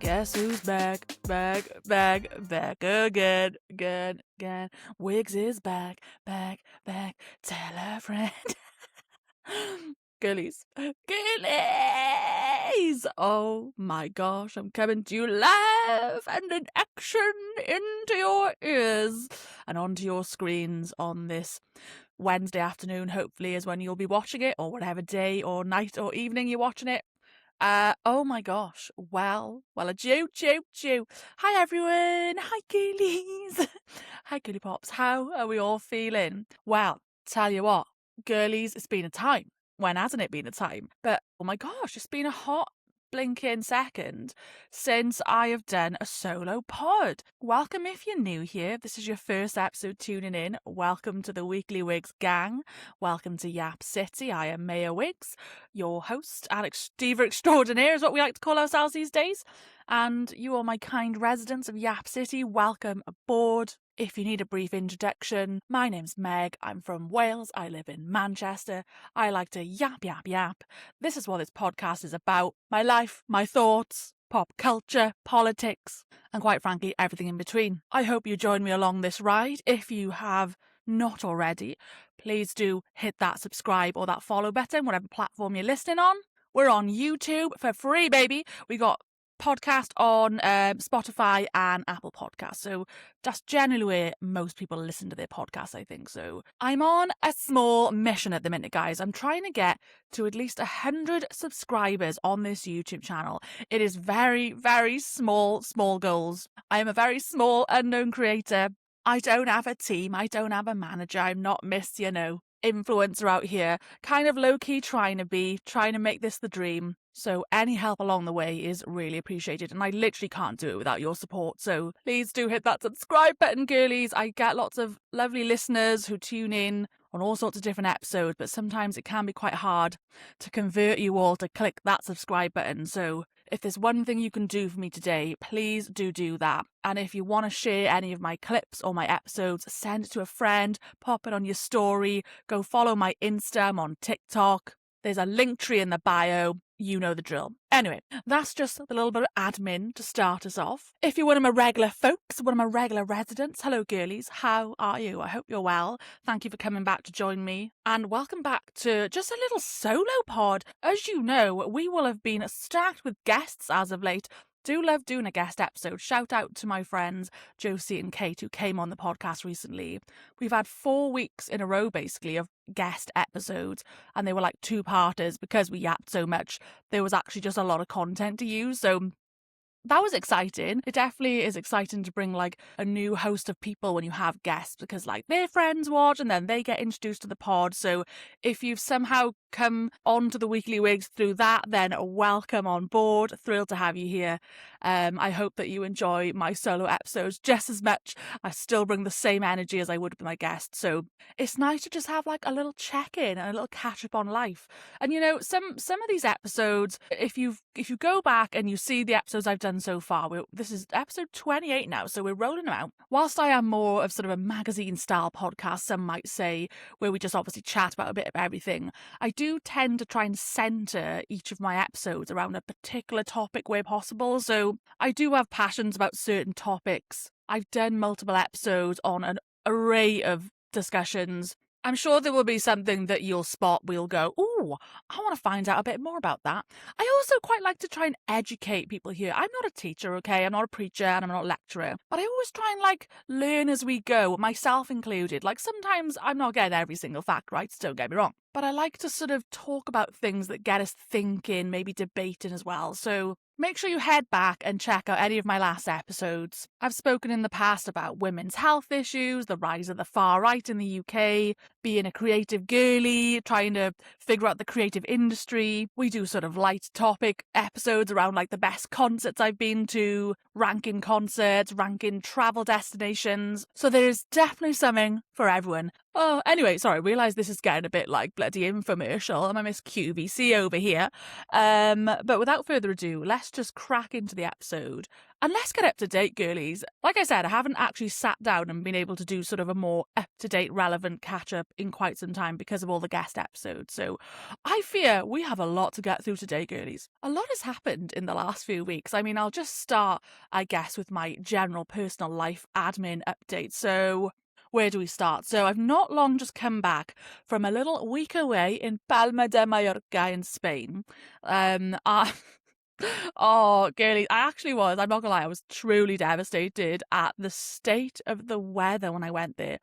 Guess who's back, back, back, back again, again, again. Wigz is back, back, back. Tell a friend. Girlies. Girlies! Oh my gosh, I'm coming to you live and in action into your ears and onto your screens on this Wednesday afternoon, hopefully, is when you'll be watching it, or whatever day or night or evening you're watching it. Oh my gosh. Well, a chew. Hi everyone. Hi girlies. Hi girly pops. How are we all feeling? Well, tell you what, girlies, it's been a time. When hasn't it been a time? But oh my gosh, it's been a hot blinking second since I have done a solo pod. Welcome if you're new here. This is your first episode tuning in. Welcome to the Weekly Wigz gang. Welcome to Yap City. I am Megan Wigz, your host, Alex Diva Extraordinaire is what we like to call ourselves these days. And you are my kind residents of Yap City. Welcome aboard. If you need a brief introduction, my name's Meg. I'm from Wales. I live in Manchester. I like to yap. This is what this podcast is about. My life, my thoughts, pop culture, politics, and quite frankly, everything in between. I hope you join me along this ride. If you have not already, please do hit that subscribe or that follow button, whatever platform you're listening on. We're on YouTube for free, baby. We got podcast on Spotify and Apple Podcasts, so that's generally where most people listen to their podcasts, I think. So I'm on a small mission at the minute, guys. I'm trying to get to at least 100 subscribers on this YouTube channel. It is very, very small goals. I am a very small unknown creator. I don't have a team. I don't have a manager. I'm not Miss, influencer out here, kind of low-key trying to make this the dream. So any help along the way is really appreciated, and I literally can't do it without your support. So please do hit that subscribe button, girlies. I get lots of lovely listeners who tune in on all sorts of different episodes, but sometimes it can be quite hard to convert you all to click that subscribe button. So if there's one thing you can do for me today, please do that. And if you want to share any of my clips or my episodes, send it to a friend, pop it on your story, go follow my Insta, I'm on TikTok. There's a link tree in the bio. You know the drill. Anyway, that's just a little bit of admin to start us off. If you're one of my regular folks, one of my regular residents, hello girlies, how are you? I hope you're well. Thank you for coming back to join me. And welcome back to just a little solo pod. As you know, we will have been stacked with guests as of late. Do love doing a guest episode. Shout out to my friends Josie and Kate who came on the podcast recently. We've had 4 weeks in a row basically of guest episodes, and they were like 2-parters because we yapped so much. There was actually just a lot of content to use, so that was exciting. It definitely is exciting to bring like a new host of people when you have guests, because like their friends watch and then they get introduced to the pod. So if you've somehow come onto the Weekly Wigz through that, then welcome on board. Thrilled to have you here. I hope that you enjoy my solo episodes just as much. I still bring the same energy as I would with my guests. So it's nice to just have like a little check-in and a little catch-up on life. And some of these episodes, if you go back and you see the episodes I've done so far, this is episode 28 now, so we're rolling them out. Whilst I am more of sort of a magazine style podcast, some might say, where we just obviously chat about a bit of everything, I do tend to try and centre each of my episodes around a particular topic where possible. So I do have passions about certain topics. I've done multiple episodes on an array of discussions. I'm sure there will be something that you'll spot. We'll go, ooh, I want to find out a bit more about that. I also quite like to try and educate people here. I'm not a teacher, okay? I'm not a preacher and I'm not a lecturer. But I always try and learn as we go, myself included. Sometimes I'm not getting every single fact right, so don't get me wrong. But I like to sort of talk about things that get us thinking, maybe debating as well. So make sure you head back and check out any of my last episodes. I've spoken in the past about women's health issues, the rise of the far right in the UK, being a creative girly, trying to figure out the creative industry. We do sort of light topic episodes around the best concerts I've been to, ranking concerts, ranking travel destinations. So there's definitely something for everyone. Oh, anyway, sorry, I realise this is getting a bit like bloody infomercial. I'm a Miss QVC over here. But without further ado, let's just crack into the episode and let's get up to date, girlies. Like I said, I haven't actually sat down and been able to do sort of a more up to date, relevant catch up in quite some time because of all the guest episodes. So I fear we have a lot to get through today, girlies. A lot has happened in the last few weeks. I mean, I'll just start, I guess, with my general personal life admin update. So where do we start? So I've not long just come back from a little week away in Palma de Mallorca in Spain. Oh, girlie, I actually was, I'm not gonna lie, I was truly devastated at the state of the weather when I went there.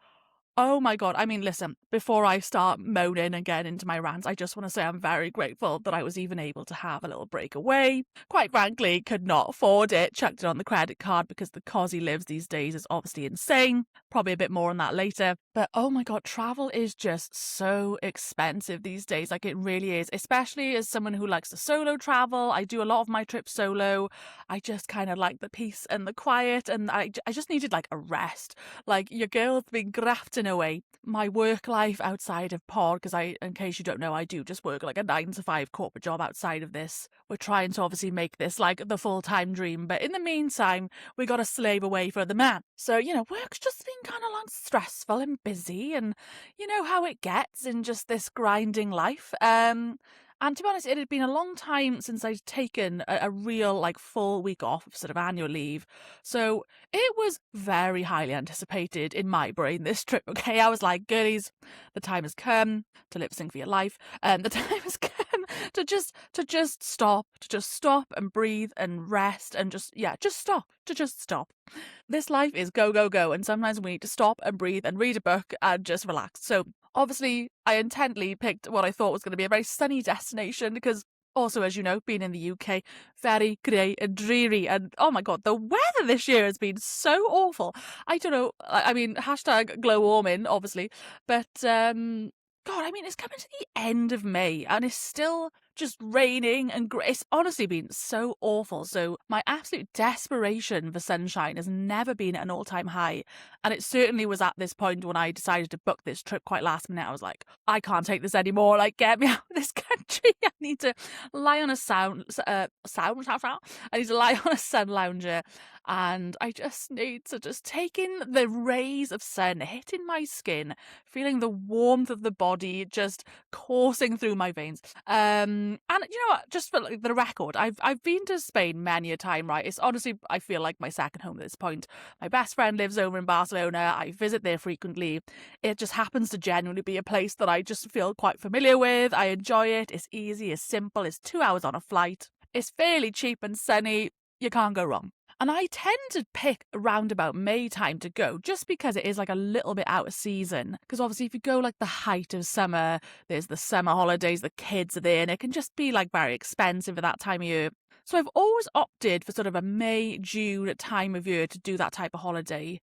Oh my God. I mean, listen, before I start moaning and getting into my rants, I just want to say I'm very grateful that I was even able to have a little break away. Quite frankly, could not afford it, chucked it on the credit card because the cost he lives these days is obviously insane. Probably a bit more on that later. But oh my God, travel is just so expensive these days. Like it really is, especially as someone who likes to solo travel. I do a lot of my trips solo. I just kind of like the peace and the quiet, and I just needed like a rest. Like your girl's been grafting away my work life outside of pod, because in case you don't know, I do just work like a 9 to 5 corporate job outside of this. We're trying to obviously make this like the full-time dream, but in the meantime we got to slave away for the man. So, you know, work's just been kind of like stressful and busy, and you know how it gets in just this grinding life. And to be honest, it had been a long time since I'd taken a real, like, full week off of sort of annual leave. So it was very highly anticipated in my brain, this trip, okay? I was like, girlies, the time has come to lip sync for your life. The time has come to just stop and breathe and rest and just stop. This life is go, go, go. And sometimes we need to stop and breathe and read a book and just relax. So obviously, I intently picked what I thought was going to be a very sunny destination because also, as you know, being in the UK, very grey and dreary. And oh my God, the weather this year has been so awful. I don't know. I mean, hashtag glow warming, obviously. But God, I mean, it's coming to the end of May and it's still just raining and grey. It's honestly been so awful. So my absolute desperation for sunshine has never been at an all-time high. And it certainly was at this point when I decided to book this trip quite last minute. I was like, I can't take this anymore. Like, get me out of this country. I need to lie on a I need to lie on a sun lounger. And I just need to just take in the rays of sun hitting my skin, feeling the warmth of the body just coursing through my veins. And you know what? Just for the record, I've been to Spain many a time, right? It's honestly, I feel like my second home at this point. My best friend lives over in Barcelona. I visit there frequently. It just happens to genuinely be a place that I just feel quite familiar with. I enjoy it. It's easy, it's simple. It's 2 hours on a flight. It's fairly cheap and sunny. You can't go wrong. And I tend to pick around about May time to go just because it is like a little bit out of season. Because obviously if you go like the height of summer, there's the summer holidays, the kids are there, and it can just be like very expensive at that time of year. So I've always opted for sort of a May, June time of year to do that type of holiday.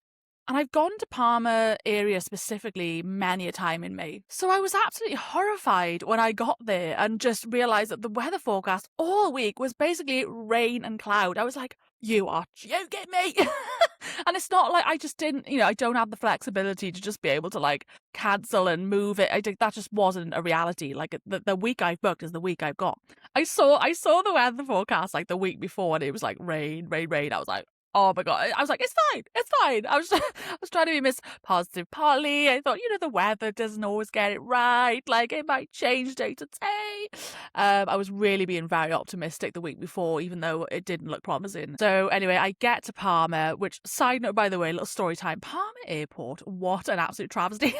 And I've gone to Palma area specifically many a time in May. So I was absolutely horrified when I got there and just realised that the weather forecast all week was basically rain and cloud. I was like, you are joking me. And it's not like I just didn't, I don't have the flexibility to just be able to like cancel and move it. I think that just wasn't a reality. Like the week I've booked is the week I've got. I saw the weather forecast like the week before and it was like rain. I was like, oh my God. I was like, it's fine. I was trying to be Miss Positive Polly. I thought, the weather doesn't always get it right. Like, it might change day to day. I was really being very optimistic the week before, even though it didn't look promising. So anyway, I get to Palma, which, side note, by the way, little story time. Palma Airport, what an absolute travesty.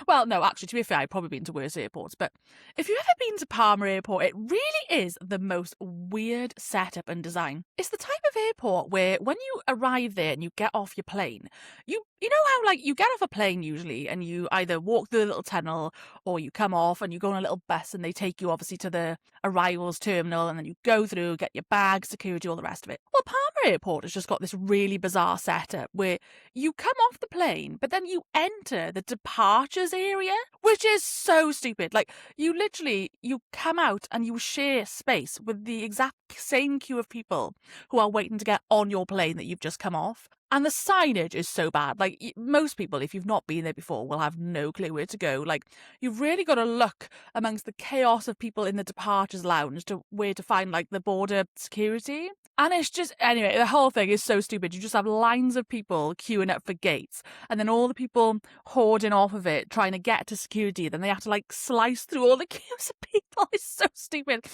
Well, no, actually, to be fair, I've probably been to worse airports, but if you've ever been to Palma Airport, it really is the most weird setup and design. It's the type of airport where when you arrive there and you get off your plane, you know how like you get off a plane usually and you either walk through the little tunnel or you come off and you go on a little bus and they take you obviously to the arrivals terminal and then you go through, get your bag, security, all the rest of it. Well, Palma Airport has just got this really bizarre setup where you come off the plane, but then you enter the departures area, which is so stupid. Like you come out and you share space with the exact same queue of people who are waiting to get on your plane that you've just come off. And the signage is so bad. Like, most people, if you've not been there before, will have no clue where to go. Like, you've really got to look amongst the chaos of people in the departures lounge to where to find, like, the border security. And it's just, anyway, the whole thing is so stupid. You just have lines of people queuing up for gates, and then all the people hoarding off of it, trying to get to security. Then they have to, like, slice through all the queues of people. It's so stupid.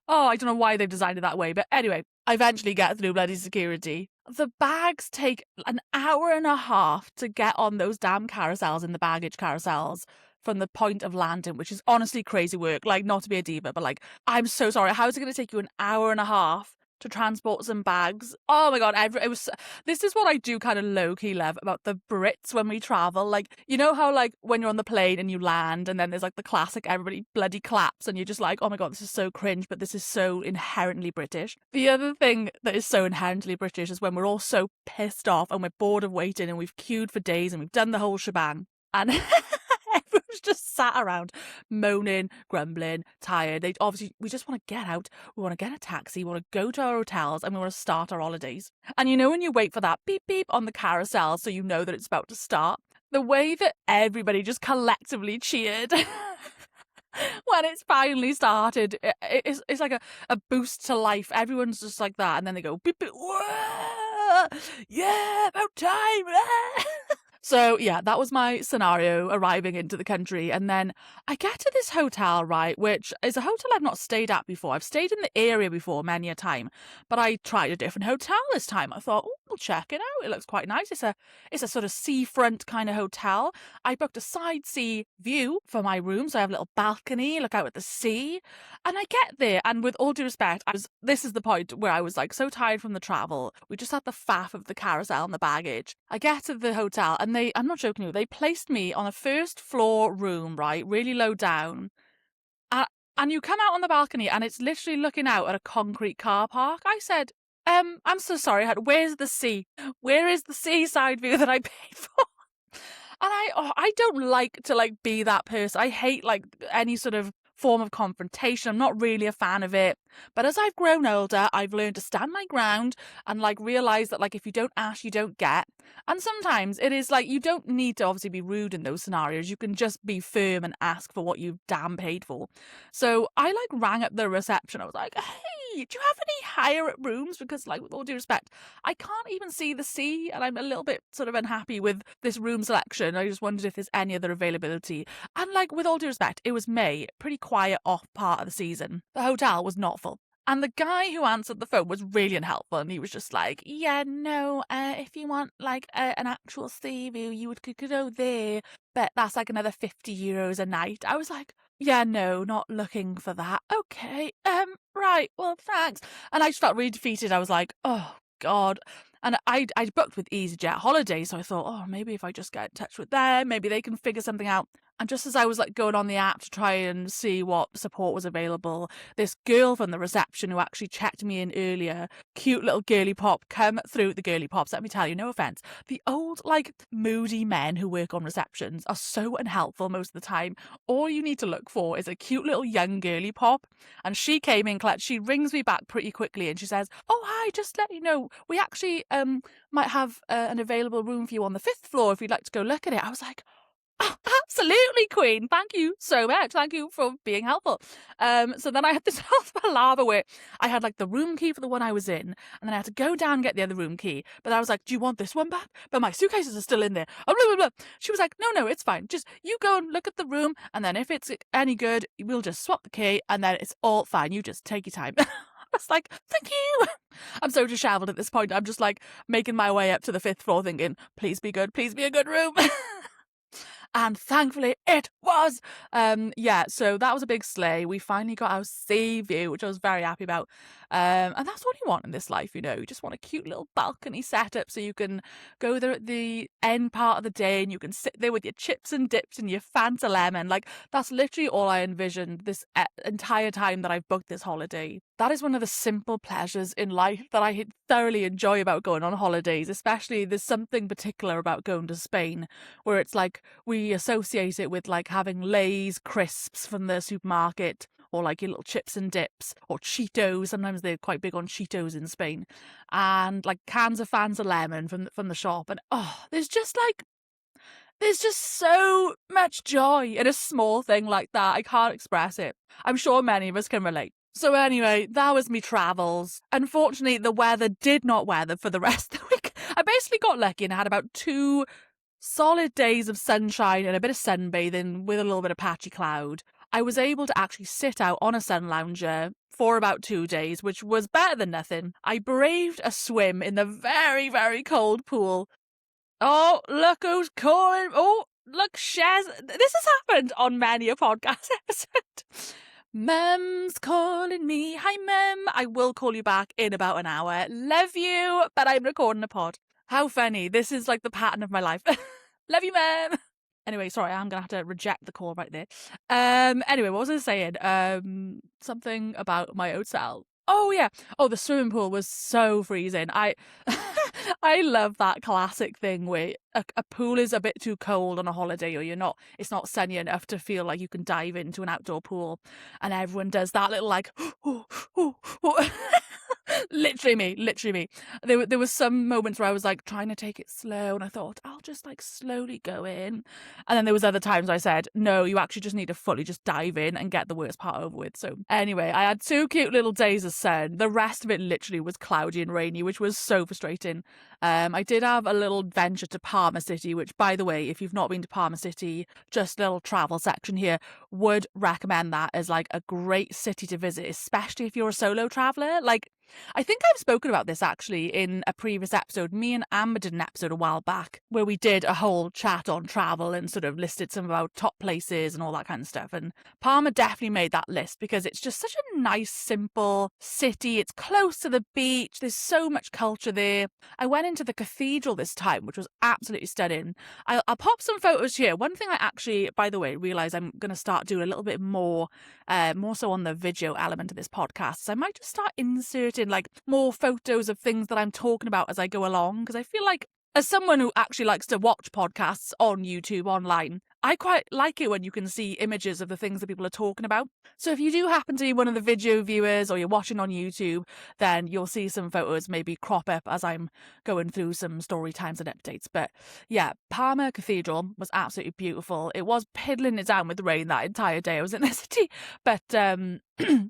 Oh, I don't know why they've designed it that way. But anyway, I eventually get through bloody security. The bags take an hour and a half to get on those damn carousels in the baggage carousels from the point of landing, which is honestly crazy work. Like, not to be a diva, but like, I'm so sorry. How is it going to take you an hour and a half to transport some bags? Oh my god, this is what I do kind of low-key love about the Brits when we travel. Like, you know how, like, when you're on the plane and you land and then there's like the classic everybody bloody claps and you're just like, oh my god, this is so cringe, but this is so inherently British. The other thing that is so inherently British is when we're all so pissed off and we're bored of waiting and we've queued for days and we've done the whole shebang, and everyone's just sat around moaning, grumbling, tired. We just want to get out. We want to get a taxi. We want to go to our hotels and we want to start our holidays. And you know when you wait for that beep beep on the carousel so you know that it's about to start? The way that everybody just collectively cheered when it's finally started, it's like a boost to life. Everyone's just like that. And then they go, beep beep, whoa, yeah, about time. So, yeah, that was my scenario arriving into the country. And then I get to this hotel, right, which is a hotel I've not stayed at before. I've stayed in the area before many a time, but I tried a different hotel this time. I thought, oh, I'll check it out. It looks quite nice. It's a sort of seafront kind of hotel. I booked a side sea view for my room, so I have a little balcony, look out at the sea. And I get there, and with all due respect, this is the point where I was like so tired from the travel. We just had the faff of the carousel and the baggage. I get to the hotel, and I'm not joking you, they placed me on a first floor room, right, really low down. And you come out on the balcony and it's literally looking out at a concrete car park. I said, I'm so sorry, where's the sea? Where is the seaside view that I paid for? And I don't like to like be that person. I hate like any sort of form of confrontation. I'm not really a fan of it. But as I've grown older, I've learned to stand my ground and like realize that like if you don't ask, you don't get. And sometimes it is like you don't need to obviously be rude in those scenarios. You can just be firm and ask for what you've damn paid for. So I like rang up the reception. I was like, hey, do you have any higher rooms? Because like with all due respect, I can't even see the sea and I'm a little bit sort of unhappy with this room selection. I just wondered if there's any other availability. And like with all due respect, it was May, pretty quiet off part of the season. The hotel was not full. And the guy who answered the phone was really unhelpful, and he was just like, yeah, no, if you want like an actual sea view, you could go there, but that's like another €50 a night. I was like, yeah, no, not looking for that. Okay, right, well, thanks. And I just felt really defeated. I was like, oh, God. And I'd booked with EasyJet Holidays, so I thought, oh, maybe if I just get in touch with them, maybe they can figure something out. And just as I was like going on the app to try and see what support was available, this girl from the reception who actually checked me in earlier, cute little girly pop, come through. The girly pops, let me tell you, no offense, the old like moody men who work on receptions are so unhelpful most of the time. All you need to look for is a cute little young girly pop. And she came in clutch. She rings me back pretty quickly and she says, oh, hi, just let you know, we actually might have an available room for you on the 5th floor if you'd like to go look at it. I was like, oh, absolutely, Queen. Thank you so much. Thank you for being helpful. So then I had this whole palaver where I had like the room key for the one I was in, and then I had to go down and get the other room key. But I was like, do you want this one back? But my suitcases are still in there. Oh, blah, blah, blah. She was like, no, it's fine. Just you go and look at the room, and then if it's any good, we'll just swap the key, and then it's all fine. You just take your time. I was like, thank you. I'm so disheveled at this point. I'm just like making my way up to the 5th floor thinking, please be good. Please be a good room. And thankfully it was. So that was a big slay. We finally got our sea view, which I was very happy about. And that's what you want in this life, you know. You just want a cute little balcony setup so you can go there at the end part of the day and you can sit there with your chips and dips and your Fanta lemon. Like, that's literally all I envisioned this entire time that I've booked this holiday. That is one of the simple pleasures in life that I thoroughly enjoy about going on holidays, especially there's something particular about going to Spain where it's like we associate it with like having Lay's crisps from the supermarket or like your little chips and dips, or Cheetos. Sometimes they're quite big on Cheetos in Spain, and like cans of Fanta lemon from the shop. And there's just so much joy in a small thing like that. I can't express it. I'm sure many of us can relate. So anyway, that was me travels. Unfortunately, the weather did not weather for the rest of the week. I basically got lucky and I had about 2 solid days of sunshine and a bit of sunbathing with a little bit of patchy cloud. I was able to actually sit out on a sun lounger for about 2 days, which was better than nothing. I braved a swim in the very, very cold pool. Oh, look who's calling. Oh, look, Shez. This has happened on many a podcast episode. Mum's calling me. Hi, Mum. I will call you back in about an hour. Love you, but I'm recording a pod. How funny. This is like the pattern of my life. Love you, Mum. Anyway, sorry, I'm going to have to reject the call right there. Anyway, what was I saying? Something about my hotel. Oh, yeah. Oh, the swimming pool was so freezing. I love that classic thing where a pool is a bit too cold on a holiday, or it's not sunny enough to feel like you can dive into an outdoor pool, and everyone does that little like literally me. There was some moments where I was like trying to take it slow, and I thought I'll just like slowly go in, and then there was other times I said no, you actually just need to fully just dive in and get the worst part over with. So anyway, I had 2 cute little days of sun. The rest of it literally was cloudy and rainy, which was so frustrating. I did have a little adventure to Parma City, which, by the way, if you've not been to Parma City, just a little travel section here, would recommend that as like a great city to visit, especially if you're a solo traveller. Like, I think I've spoken about this actually in a previous episode. Me and Amber did an episode a while back where we did a whole chat on travel and sort of listed some of our top places and all that kind of stuff. And Parma definitely made that list because it's just such a nice, simple city. It's close to the beach. There's so much culture there. I went into the cathedral this time, which was absolutely stunning. I'll pop some photos here. One thing I actually, by the way, realise I'm going to start doing a little bit more so on the video element of this podcast. So I might just start inserting like more photos of things that I'm talking about as I go along, because I feel like as someone who actually likes to watch podcasts on YouTube online, I quite like it when you can see images of the things that people are talking about. So if you do happen to be one of the video viewers or you're watching on YouTube, then you'll see some photos maybe crop up as I'm going through some story times and updates. But yeah, Parma Cathedral was absolutely beautiful. It was piddling it down with rain that entire day I was in the city, but they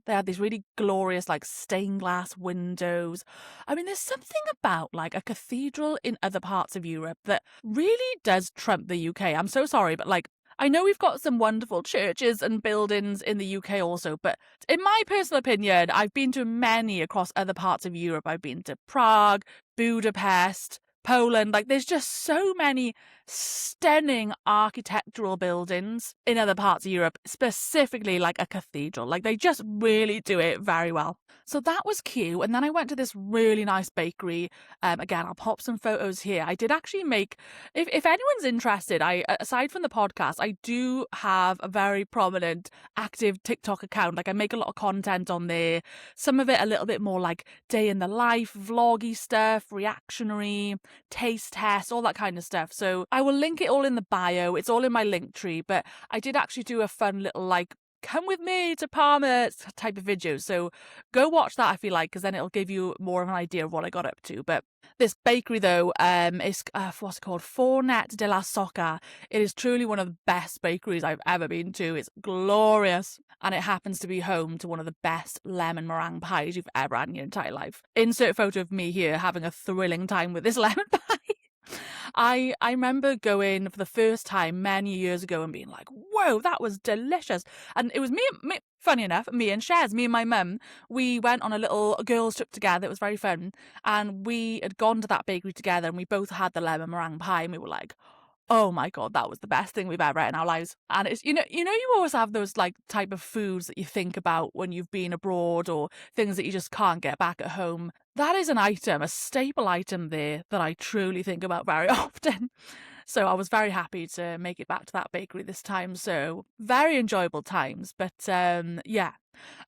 had these really glorious like stained glass windows. I mean, there's something about like a cathedral in other parts of Europe that really does trump the UK. I'm so sorry, but like, I know we've got some wonderful churches and buildings in the UK also, but in my personal opinion, I've been to many across other parts of Europe. I've been to Prague, Budapest, Poland. Like, there's just so many stunning architectural buildings in other parts of Europe, specifically like a cathedral. Like, they just really do it very well. So that was cute. And then I went to this really nice bakery. Again, I'll pop some photos here. I did actually make, if anyone's interested, aside from the podcast, I do have a very prominent active TikTok account. Like, I make a lot of content on there. Some of it a little bit more like day in the life, vloggy stuff, reactionary, taste tests, all that kind of stuff. So I will link it all in the bio. It's all in my link tree. But I did actually do a fun little like come with me to Parma type of video. So go watch that if you like, because then it'll give you more of an idea of what I got up to. But this bakery though, is what's it called? Fornet della Socca. It is truly one of the best bakeries I've ever been to. It's glorious. And it happens to be home to one of the best lemon meringue pies you've ever had in your entire life. Insert photo of me here having a thrilling time with this lemon pie. I remember going for the first time many years ago and being like, whoa, that was delicious. And it was me, funny enough, me and Shez, me and my mum, we went on a little girls trip together. It was very fun. And we had gone to that bakery together and we both had the lemon meringue pie and we were like, oh my God, that was the best thing we've ever had in our lives. And it's, you always have those like type of foods that you think about when you've been abroad or things that you just can't get back at home. That is an item, a staple item there that I truly think about very often. So I was very happy to make it back to that bakery this time. So very enjoyable times. But yeah.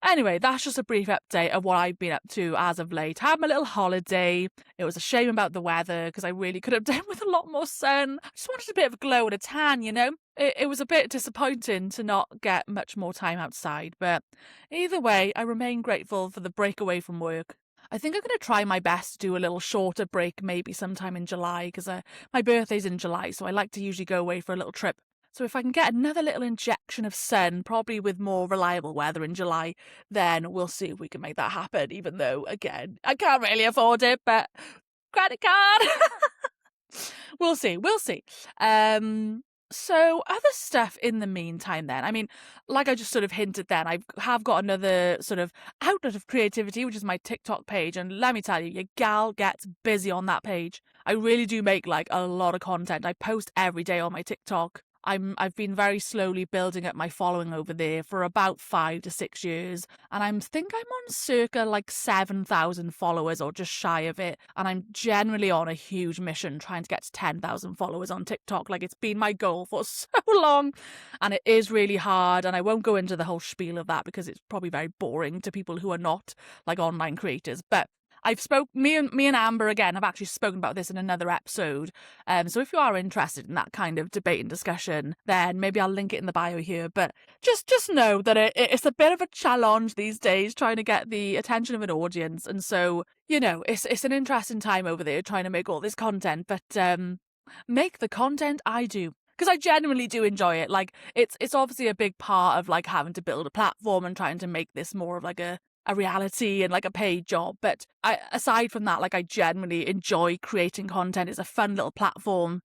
Anyway, that's just a brief update of what I've been up to as of late. I had my little holiday. It was a shame about the weather because I really could have done with a lot more sun. I just wanted a bit of a glow and a tan, it was a bit disappointing to not get much more time outside, but either way, I remain grateful for the break away from work. I think I'm going to try my best to do a little shorter break, maybe sometime in July, because my birthday's in July, so I like to usually go away for a little trip. So if I can get another little injection of sun, probably with more reliable weather in July, then we'll see if we can make that happen, even though, again, I can't really afford it, but credit card. We'll see. We'll see. So other stuff in the meantime then. I mean, like I just sort of hinted then, I have got another sort of outlet of creativity, which is my TikTok page. And let me tell you, your gal gets busy on that page. I really do make like a lot of content. I post every day on my TikTok. I've been very slowly building up my following over there for about 5 to 6 years, and I think I'm on circa like 7,000 followers or just shy of it, and I'm generally on a huge mission trying to get to 10,000 followers on TikTok. Like, it's been my goal for so long, and it is really hard, and I won't go into the whole spiel of that because it's probably very boring to people who are not like online creators, but me and Amber again have actually spoken about this in another episode. So if you are interested in that kind of debate and discussion, then maybe I'll link it in the bio here. But just know that it's a bit of a challenge these days trying to get the attention of an audience. And so, it's an interesting time over there trying to make all this content, but make the content I do. Because I genuinely do enjoy it. Like, it's obviously a big part of like having to build a platform and trying to make this more of like a reality and like a paid job, but aside from that, like, I genuinely enjoy creating content. It's a fun little platform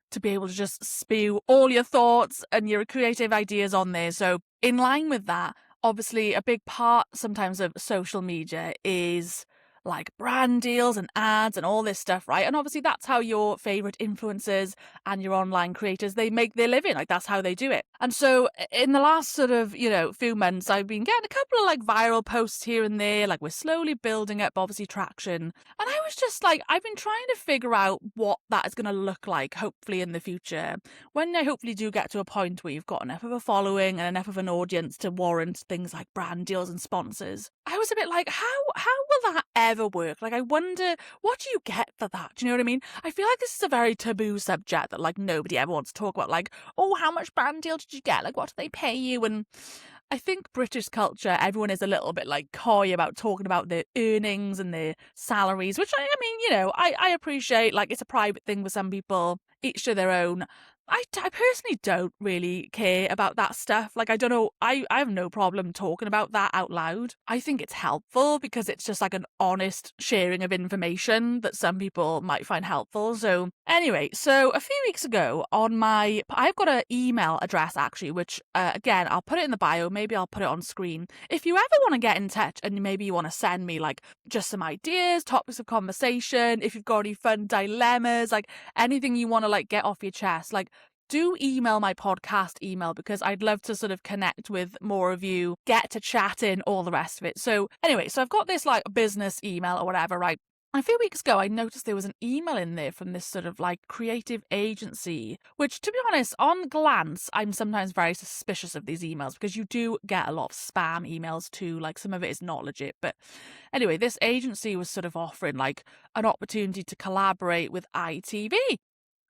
to be able to just spew all your thoughts and your creative ideas on there. So in line with that, obviously a big part sometimes of social media is like brand deals and ads and all this stuff, right? And obviously that's how your favorite influencers and your online creators, they make their living. Like, that's how they do it. And so in the last sort of, few months, I've been getting a couple of like viral posts here and there. Like, we're slowly building up obviously traction. And I was just like, I've been trying to figure out what that is going to look like, hopefully in the future, when I hopefully do get to a point where you've got enough of a following and enough of an audience to warrant things like brand deals and sponsors. I was a bit like, how will that ever work? Like, I wonder, what do you get for that? Do you know what I mean? I feel like this is a very taboo subject that like nobody ever wants to talk about. Like, oh, how much brand deal did you get? Like, what do they pay you? And I think British culture, everyone is a little bit like coy about talking about their earnings and their salaries, which I mean, I appreciate. Like, it's a private thing for some people, each to their own. I personally don't really care about that stuff. Like, I don't know, I have no problem talking about that out loud. I think it's helpful because it's just like an honest sharing of information that some people might find helpful. So anyway, so a few weeks ago I've got an email address actually, which again, I'll put it in the bio, maybe I'll put it on screen. If you ever want to get in touch and maybe you want to send me like just some ideas, topics of conversation, if you've got any fun dilemmas, like anything you want to like get off your chest, like, do email my podcast email because I'd love to sort of connect with more of you, get to chatting, all the rest of it. So anyway, so I've got this like business email or whatever, right? A few weeks ago, I noticed there was an email in there from this sort of like creative agency, which, to be honest, on glance, I'm sometimes very suspicious of these emails because you do get a lot of spam emails too. Like, some of it is not legit. But anyway, this agency was sort of offering like an opportunity to collaborate with ITV.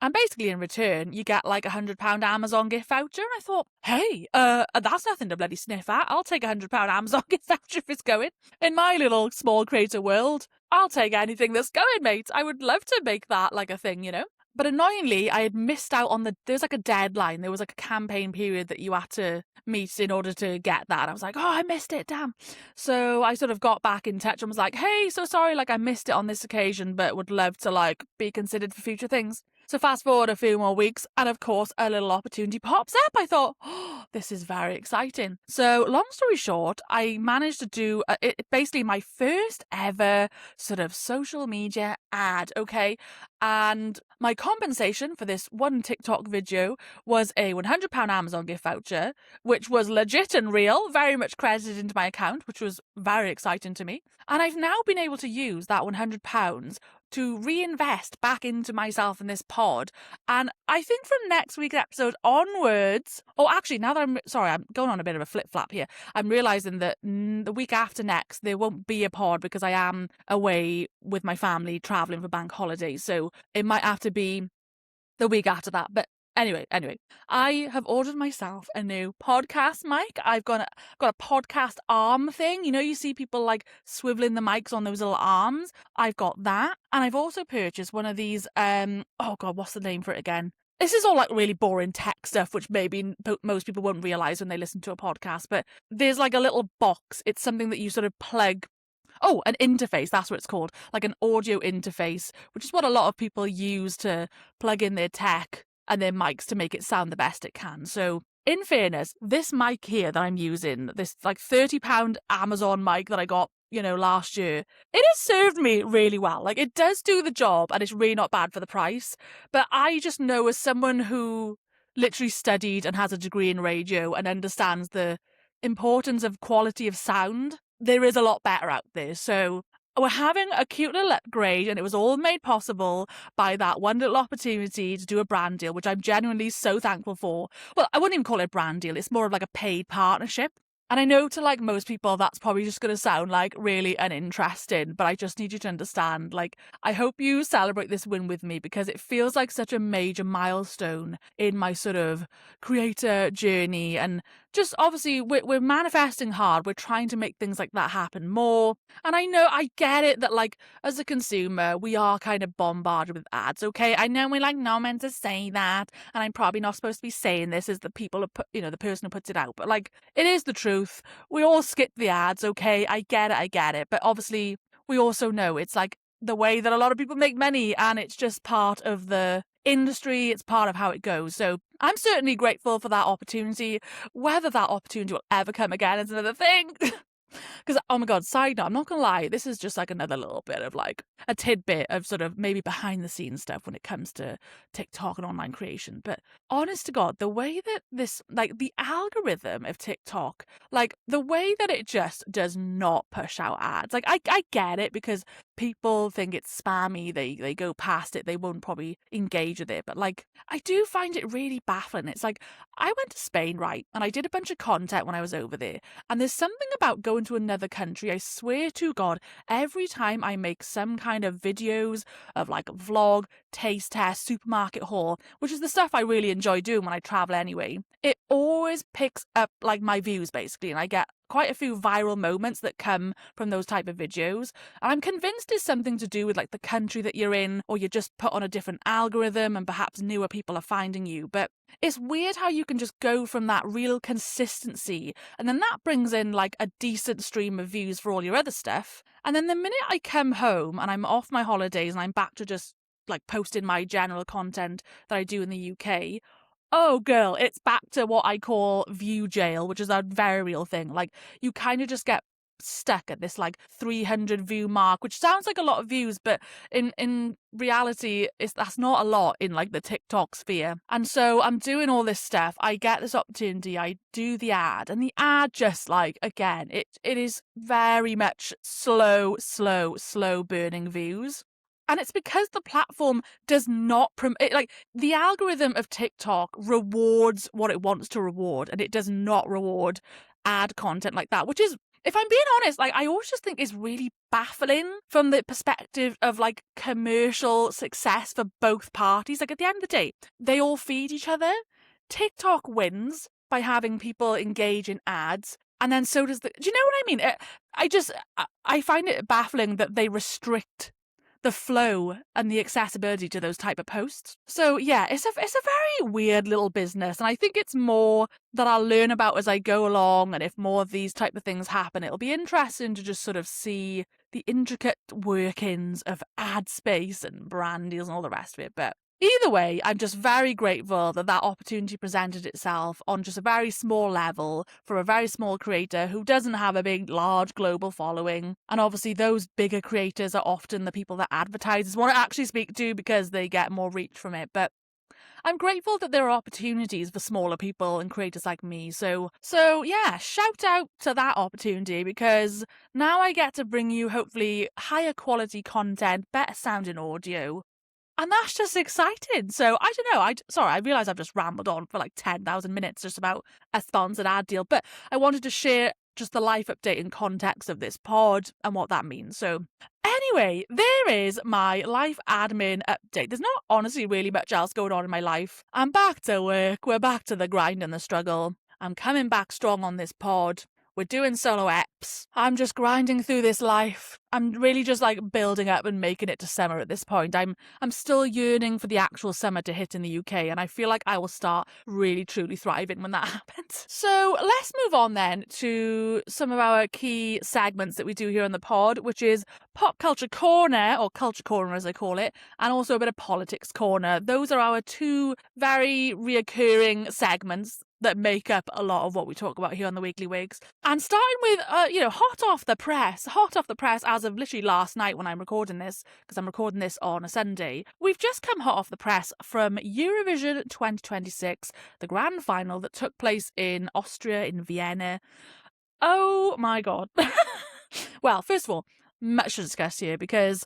And basically in return, you get like £100 Amazon gift voucher. And I thought, hey, that's nothing to bloody sniff at. I'll take £100 Amazon gift voucher if it's going. In my little small creator world, I'll take anything that's going, mate. I would love to make that like a thing, But annoyingly, I had missed out on there's like a deadline. There was like a campaign period that you had to meet in order to get that. I was like, oh, I missed it, damn. So I sort of got back in touch and was like, hey, so sorry, like I missed it on this occasion, but would love to like be considered for future things. So fast forward a few more weeks, and of course, a little opportunity pops up. I thought, oh, this is very exciting. So long story short, I managed to do basically my first ever sort of social media ad, okay? And my compensation for this one TikTok video was a £100 Amazon gift voucher, which was legit and real, very much credited into my account, which was very exciting to me. And I've now been able to use that £100 to reinvest back into myself in this pod. And I think from next week's episode onwards, actually, now that I'm going on a bit of a flip-flap here, I'm realising that the week after next, there won't be a pod because I am away with my family travelling for bank holidays. So it might have to be the week after that. But Anyway, I have ordered myself a new podcast mic. I've got a podcast arm thing. You know, you see people like swiveling the mics on those little arms. I've got that, and I've also purchased one of these. Oh god, what's the name for it again? This is all like really boring tech stuff, which maybe most people won't realize when they listen to a podcast. But there's like a little box. It's something that you sort of plug. Oh, an interface, that's what it's called. Like an audio interface, which is what a lot of people use to plug in their tech and their mics to make it sound the best it can. So, in fairness, this mic here that I'm using, this like £30 Amazon mic that I got, last year, it has served me really well. Like, it does do the job and it's really not bad for the price. But I just know, as someone who literally studied and has a degree in radio and understands the importance of quality of sound, there is a lot better out there. So we're having a cute little upgrade, and it was all made possible by that one little opportunity to do a brand deal, which I'm genuinely so thankful for. Well, I wouldn't even call it a brand deal. It's more of like a paid partnership. And I know to like most people, that's probably just going to sound like really uninteresting, but I just need you to understand, like, I hope you celebrate this win with me, because it feels like such a major milestone in my sort of creator journey. And just obviously we're manifesting hard. We're trying to make things like that happen more. And I know, I get it that like as a consumer, we are kind of bombarded with ads. Okay. I know we're like not meant to say that. And I'm probably not supposed to be saying this as the people, the person who puts it out. But like, it is the truth. We all skip the ads. Okay. I get it. But obviously we also know it's like the way that a lot of people make money, and it's just part of the industry. It's part of how it goes. So I'm certainly grateful for that opportunity. Whether that opportunity will ever come again is another thing. Because, oh my god, side note, I'm not gonna lie, this is just like another little bit of like a tidbit of sort of maybe behind the scenes stuff when it comes to TikTok and online creation. But honest to god, the way that this, like the algorithm of TikTok, like the way that it just does not push out ads. Like I get it, because people think it's spammy, they go past it, they won't probably engage with it. But like, I do find it really baffling. It's like, I went to Spain, right? And I did a bunch of content when I was over there. And there's something about going to another country, I swear to God, every time I make some kind of videos of like a vlog, taste test, supermarket haul, which is the stuff I really enjoy doing when I travel anyway, it always picks up like my views basically. And I get quite a few viral moments that come from those type of videos. And I'm convinced it's something to do with like the country that you're in, or you're just put on a different algorithm and perhaps newer people are finding you. But it's weird how you can just go from that real consistency, and then that brings in like a decent stream of views for all your other stuff. And then the minute I come home and I'm off my holidays and I'm back to just like posting my general content that I do in the UK, oh girl, it's back to what I call view jail, which is a very real thing. Like, you kind of just get stuck at this like 300 view mark, which sounds like a lot of views, but in reality that's not a lot in like the TikTok sphere. And so I'm doing all this stuff, I get this opportunity, I do the ad, and the ad just like, again, it is very much slow burning views. And it's because the platform does not like, the algorithm of TikTok rewards what it wants to reward, and it does not reward ad content like that, which is, if I'm being honest, like I always just think is really baffling from the perspective of like commercial success for both parties. Like, at the end of the day, they all feed each other. TikTok wins by having people engage in ads, and then so does do you know what I mean? I find it baffling that they restrict the flow and the accessibility to those type of posts. So yeah, it's a very weird little business, and I think it's more that I'll learn about as I go along, and if more of these type of things happen, it'll be interesting to just sort of see the intricate workings of ad space and brand deals and all the rest of it. But either way, I'm just very grateful that that opportunity presented itself on just a very small level for a very small creator who doesn't have a big, large global following. And obviously those bigger creators are often the people that advertisers want to actually speak to because they get more reach from it. But I'm grateful that there are opportunities for smaller people and creators like me. So yeah, shout out to that opportunity, because now I get to bring you hopefully higher quality content, better sounding audio. And that's just exciting. So I don't know. I realise I've just rambled on for like 10,000 minutes just about a sponsored ad deal, but I wanted to share just the life update and context of this pod and what that means. So Anyway, there is my life admin update. There's not honestly really much else going on in my life. I'm back to work. We're back to the grind and the struggle. I'm coming back strong on this pod. We're doing solo eps. I'm just grinding through this life. I'm really just like building up and making it to summer at this point. I'm still yearning for the actual summer to hit in the UK, and I feel like I will start really truly thriving when that happens. So let's move on then to some of our key segments that we do here on the pod, which is Pop Culture Corner, or Culture Corner as I call it, and also a bit of Politics Corner. Those are our two very reoccurring segments that make up a lot of what we talk about here on the Weekly Wigs. And starting with, hot off the press as of literally last night when I'm recording this, because I'm recording this on a Sunday, we've just come hot off the press from Eurovision 2026, the grand final that took place in Austria, in Vienna. Oh my God. Well, first of all, much to discuss here, because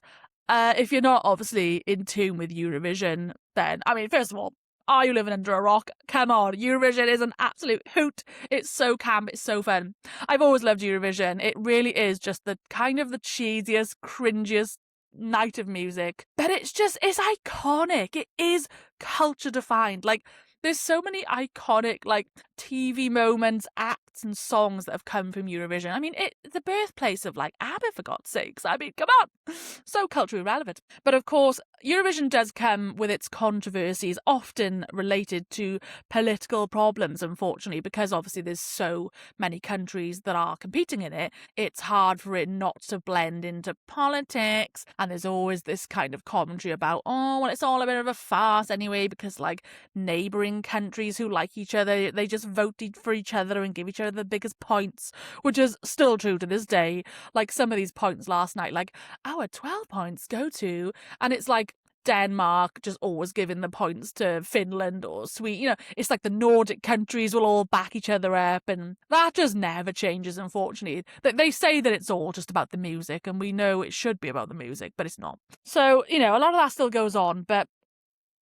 if you're not obviously in tune with Eurovision, then, I mean, first of all, are you living under a rock? Come on, Eurovision is an absolute hoot. It's so camp, it's so fun. I've always loved Eurovision. It really is just the kind of the cheesiest, cringiest night of music. But it's iconic. It is culture defined. Like, there's so many iconic, like, TV moments, acts and songs that have come from Eurovision. I mean, it's the birthplace of, like, ABBA, for God's sakes. I mean, come on. So culturally relevant. But of course, Eurovision does come with its controversies, often related to political problems, unfortunately, because obviously there's so many countries that are competing in it. It's hard for it not to blend into politics. And there's always this kind of commentary about, oh, well, it's all a bit of a farce anyway, because, like, neighbouring countries who like each other, they just vote for each other and give each other the biggest points, which is still true to this day. Like, some of these points last night, like, our 12 points go to, and it's like Denmark just always giving the points to Finland or Sweden. You know, it's like the Nordic countries will all back each other up, and that just never changes, unfortunately. They say that it's all just about the music, and we know it should be about the music, but it's not. So, you know, a lot of that still goes on, but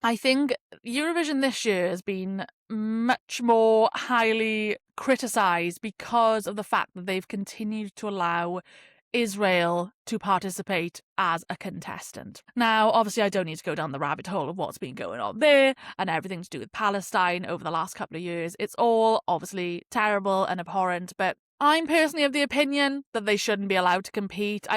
I think Eurovision this year has been much more highly criticised because of the fact that they've continued to allow Israel to participate as a contestant. Now, obviously, I don't need to go down the rabbit hole of what's been going on there and everything to do with Palestine over the last couple of years. It's all obviously terrible and abhorrent, but I'm personally of the opinion that they shouldn't be allowed to compete.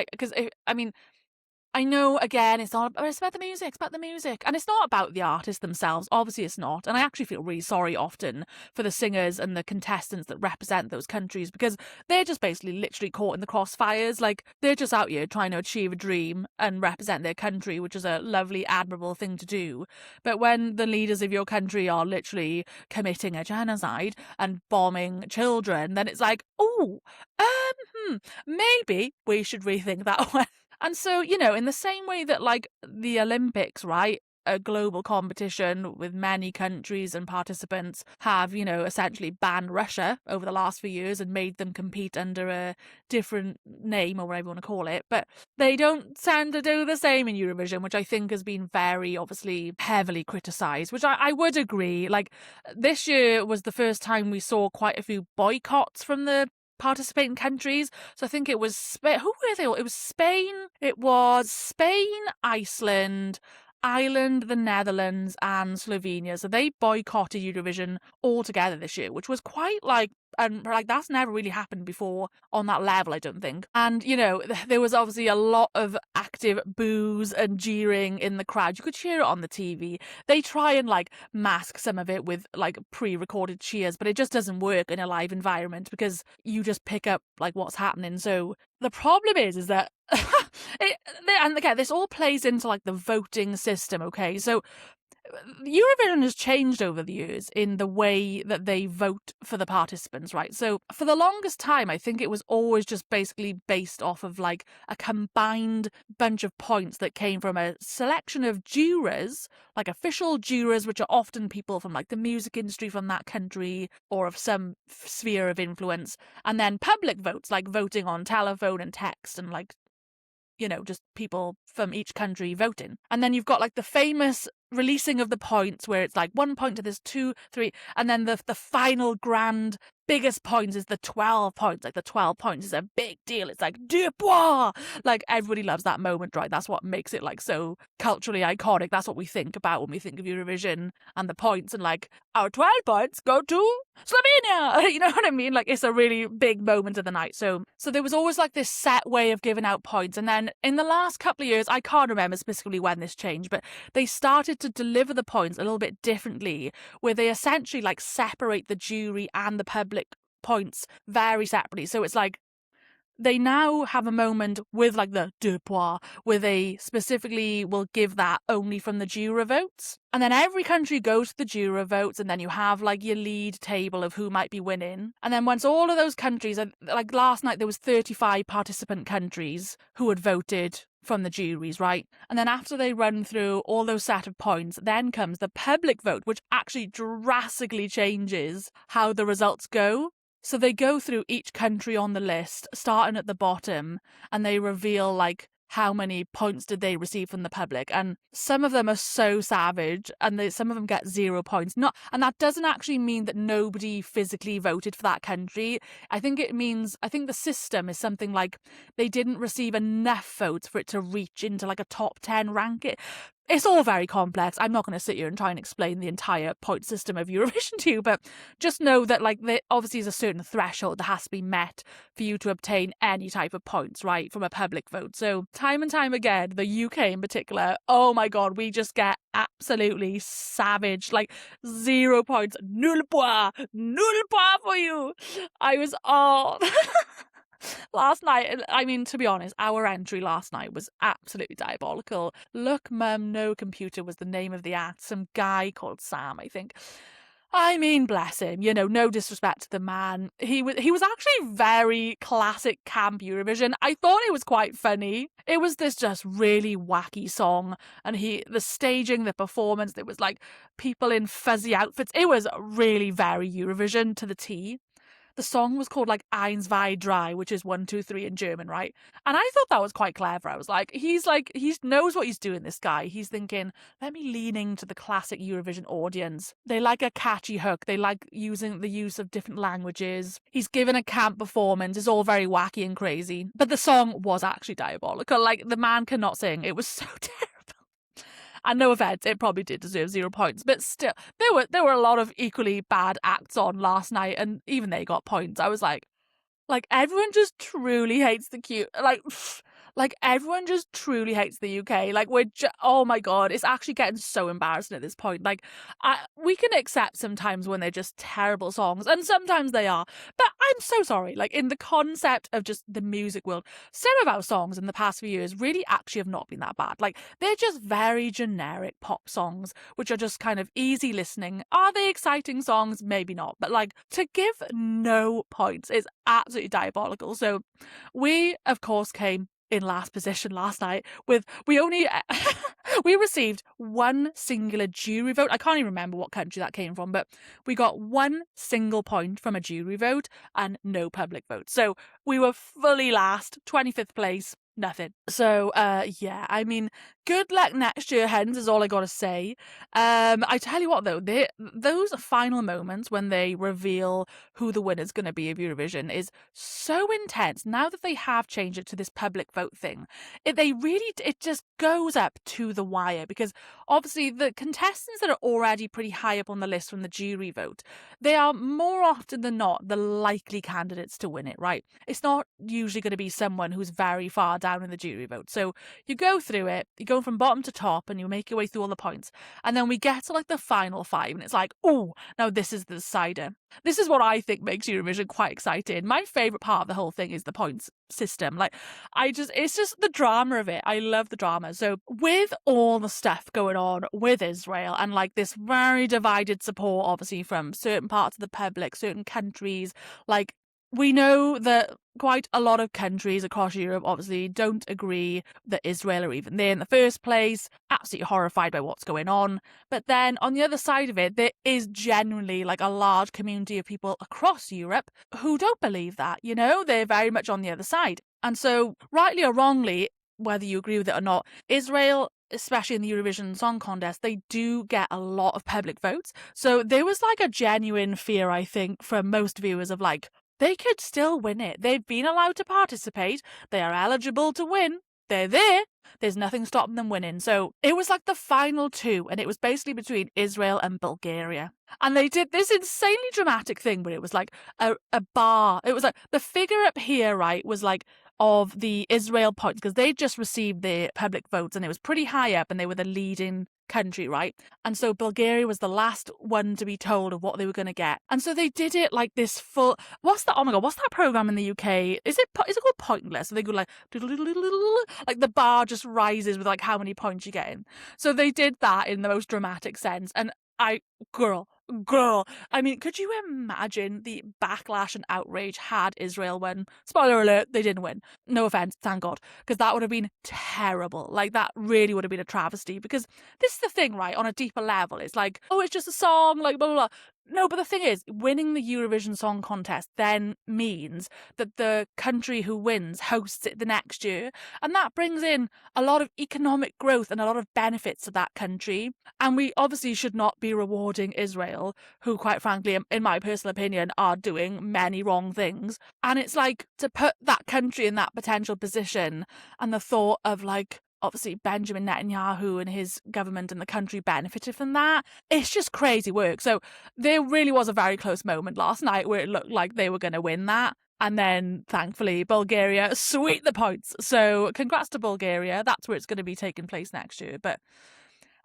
I know, again, it's about the music, and it's not about the artists themselves. Obviously, it's not. And I actually feel really sorry often for the singers and the contestants that represent those countries, because they're just basically literally caught in the crossfires. Like, they're just out here trying to achieve a dream and represent their country, which is a lovely, admirable thing to do. But when the leaders of your country are literally committing a genocide and bombing children, then it's like, maybe we should rethink that one. And so, you know, in the same way that, like, the Olympics, right, a global competition with many countries and participants have, you know, essentially banned Russia over the last few years and made them compete under a different name or whatever you want to call it. But they don't tend to do the same in Eurovision, which I think has been very, obviously, heavily criticised, which I would agree. Like, this year was the first time we saw quite a few boycotts from the participating countries. So I think it was Spain. Who were they all? It was Spain. It was Spain, Iceland, Ireland, the Netherlands, and Slovenia. So they boycotted Eurovision altogether this year, which was quite that's never really happened before on that level, I don't think. And, you know, there was obviously a lot of active boos and jeering in the crowd. You could hear it on the TV. They try and, like, mask some of it with, like, pre-recorded cheers, but it just doesn't work in a live environment because you just pick up, like, what's happening. So the problem is that and again, this all plays into, like, the voting system, okay? So Eurovision has changed over the years in the way that they vote for the participants, right? So for the longest time, I think it was always just basically based off of, like, a combined bunch of points that came from a selection of jurors, like official jurors, which are often people from, like, the music industry from that country or of some sphere of influence, and then public votes, like voting on telephone and text and, like, you know, just people from each country voting. And then you've got, like, the famous releasing of the points where it's like 1 point to this 2, 3, and then the final grand biggest points is the 12 points. Like the 12 points is a big deal. It's like deux points. Like everybody loves that moment, right? That's what makes it like so culturally iconic. That's what we think about when we think of Eurovision and the points, and like our 12 points go to Slovenia. You know what I mean? Like it's a really big moment of the night. So there was always like this set way of giving out points, and then in the last couple of years, I can't remember specifically when this changed, but they started to deliver the points a little bit differently, where they essentially like separate the jury and the public points very separately. So it's like they now have a moment with like the deux points, where they specifically will give that only from the juror votes. And then every country goes to the juror votes, and then you have like your lead table of who might be winning. And then once all of those countries, like last night there was 35 participant countries who had voted from the juries, right? And then after they run through all those set of points, then comes the public vote, which actually drastically changes how the results go. So they go through each country on the list, starting at the bottom, and they reveal like how many points did they receive from the public. And some of them are so savage, and some of them get 0 points. And that doesn't actually mean that nobody physically voted for that country. I think the system is something like they didn't receive enough votes for it to reach into like a top 10 ranking. It's all very complex. I'm not going to sit here and try and explain the entire point system of Eurovision to you, but just know that like there obviously is a certain threshold that has to be met for you to obtain any type of points, right, from a public vote. So time and time again, the UK in particular, oh my God, we just get absolutely savage, like 0 points, nul point for you. I was all... Last night, I mean, to be honest, our entry last night was absolutely diabolical. Look, Mum, No Computer was the name of the act. Some guy called Sam, I think. I mean, bless him, you know, no disrespect to the man. He was actually very classic camp Eurovision. I thought it was quite funny. It was this just really wacky song, and the staging, the performance, there was like people in fuzzy outfits. It was really very Eurovision to the T. The song was called like Eins, zwei, drei, which is 1, 2, 3 in German, right? And I thought that was quite clever. I was like, he knows what he's doing, this guy. He's thinking, let me lean into the classic Eurovision audience. They like a catchy hook. They like using the use of different languages. He's given a camp performance. It's all very wacky and crazy. But the song was actually diabolical. Like, the man cannot sing. It was so terrible. And no offense, it probably did deserve 0 points, but still, there were a lot of equally bad acts on last night, and even they got points. I was like everyone just truly hates like everyone just truly hates the UK. Like oh my God, it's actually getting so embarrassing at this point. Like we can accept sometimes when they're just terrible songs, and sometimes they are, but I'm so sorry. Like in the concept of just the music world, some of our songs in the past few years really actually have not been that bad. Like they're just very generic pop songs, which are just kind of easy listening. Are they exciting songs? Maybe not, but like to give no points is absolutely diabolical. So we, of course, came in last position last night with we received one singular jury vote. I can't even remember what country that came from, but we got 1 single point from a jury vote and no public vote. So we were fully last, 25th place, nothing. So yeah, I mean, good luck next year, hens, is all I gotta say. I tell you what though, those final moments when they reveal who the winner's gonna be of Eurovision is so intense. Now that they have changed it to this public vote thing, it just goes up to the wire, because obviously the contestants that are already pretty high up on the list from the jury vote, they are more often than not the likely candidates to win it, right? It's not usually going to be someone who's very far down in the jury vote. So you go through it, you go from bottom to top, and you make your way through all the points, and then we get to like the final 5, and it's like, oh, now this is the decider. This is what I think makes Eurovision quite exciting. My favourite part of the whole thing is the points system. Like, it's just the drama of it. I love the drama. So with all the stuff going on with Israel, and like this very divided support, obviously from certain parts of the public, certain countries, like we know that quite a lot of countries across Europe obviously don't agree that Israel are even there in the first place, absolutely horrified by what's going on. But then on the other side of it, there is genuinely like a large community of people across Europe who don't believe that, you know, they're very much on the other side. And so, rightly or wrongly, whether you agree with it or not, Israel especially in the Eurovision Song Contest, they do get a lot of public votes. So there was like a genuine fear, I think, from most viewers of like, they could still win it. They've been allowed to participate. They are eligible to win. They're there. There's nothing stopping them winning. So it was like the final two, and it was basically between Israel and Bulgaria. And they did this insanely dramatic thing, but it was like a bar. It was like the figure up here, right, was like of the Israel points, because they just received their public votes and it was pretty high up and they were the leading country, right? And so Bulgaria was the last one to be told of what they were going to get. And so they did it like this full, what's that program in the UK? Is it called Pointless? So they go like the bar just rises with like how many points you're getting. So they did that in the most dramatic sense. And girl, I mean, could you imagine the backlash and outrage had Israel won? Spoiler alert, they didn't win. No offense, thank God, because that would have been terrible. Like, that really would have been a travesty, because this is the thing, right, on a deeper level. It's like, oh, it's just a song, like, blah, blah, blah. No, but the thing is, winning the Eurovision Song Contest then means that the country who wins hosts it the next year. And that brings in a lot of economic growth and a lot of benefits to that country. And we obviously should not be rewarding Israel, who, quite frankly, in my personal opinion, are doing many wrong things. And it's like, to put that country in that potential position, and the thought of like, obviously Benjamin Netanyahu and his government and the country benefited from that. It's just crazy work. So there really was a very close moment last night where it looked like they were going to win that. And then, thankfully, Bulgaria sweep the points. So congrats to Bulgaria. That's where it's going to be taking place next year. But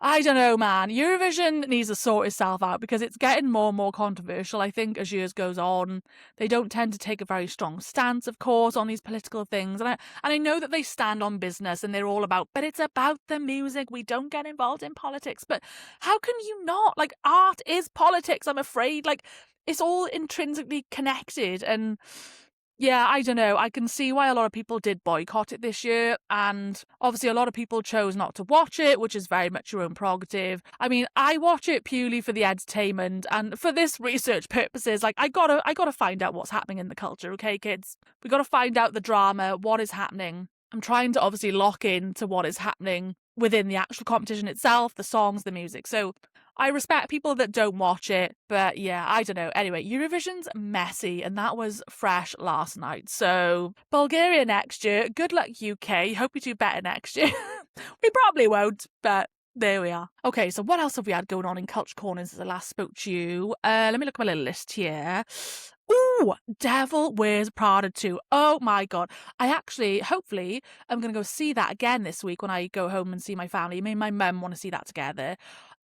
I don't know, man. Eurovision needs to sort itself out, because it's getting more and more controversial, I think, as years goes on. They don't tend to take a very strong stance, of course, on these political things. And I know that they stand on business and they're all about, but it's about the music. We don't get involved in politics. But how can you not? Like, art is politics, I'm afraid. Like, it's all intrinsically connected. And yeah, I don't know. I can see why a lot of people did boycott it this year. And obviously a lot of people chose not to watch it, which is very much your own prerogative. I mean, I watch it purely for the entertainment and for this research purposes. Like, I gotta find out what's happening in the culture, okay, kids? We gotta find out the drama, what is happening. I'm trying to obviously lock in to what is happening within the actual competition itself, the songs, the music. So I respect people that don't watch it, but yeah, I don't know. Anyway, Eurovision's messy, and that was fresh last night. So Bulgaria next year. Good luck, UK. Hope you do better next year. We probably won't, but there we are. Okay, so what else have we had going on in Culture Corner since I last spoke to you? Let me look at my little list here. Ooh, Devil Wears Prada 2. Oh my God. Hopefully, I'm going to go see that again this week when I go home and see my family. Me and my mum want to see that together.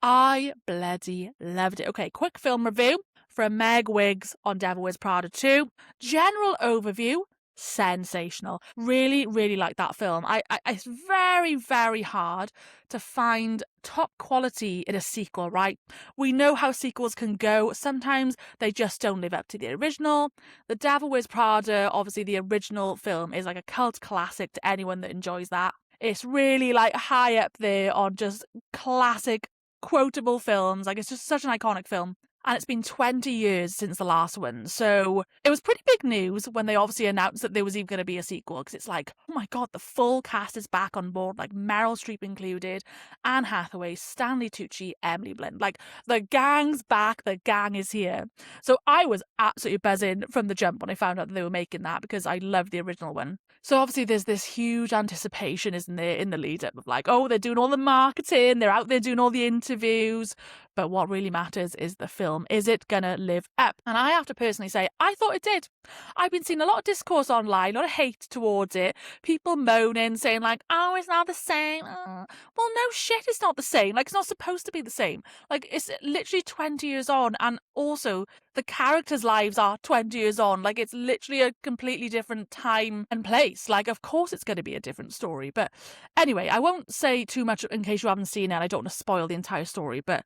I bloody loved it. Okay, quick film review from Meg Wigz on Devil Wears Prada 2. General overview. Sensational. Really, really like that film. It's very, very hard to find top quality in a sequel, right? We know how sequels can go. Sometimes they just don't live up to the original. The Devil Wears Prada, obviously the original film, is like a cult classic to anyone that enjoys that. It's really like high up there on just classic quotable films. Like, it's just such an iconic film. And it's been 20 years since the last one. So it was pretty big news when they obviously announced that there was even going to be a sequel. Because it's like, oh my God, the full cast is back on board. Like Meryl Streep included, Anne Hathaway, Stanley Tucci, Emily Blunt. Like, the gang's back. The gang is here. So I was absolutely buzzing from the jump when I found out that they were making that, because I loved the original one. So obviously there's this huge anticipation, isn't there, in the lead up of like, oh, they're doing all the marketing. They're out there doing all the interviews. But what really matters is the film. Is it gonna live up? And I have to personally say, I thought it did. I've been seeing a lot of discourse online, a lot of hate towards it. People moaning, saying like, oh, it's not the same. Well, no shit, it's not the same. Like, it's not supposed to be the same. Like, it's literally 20 years on. And also, the characters' lives are 20 years on. Like, it's literally a completely different time and place. Like, of course it's going to be a different story. But anyway, I won't say too much in case you haven't seen it. I don't want to spoil the entire story. But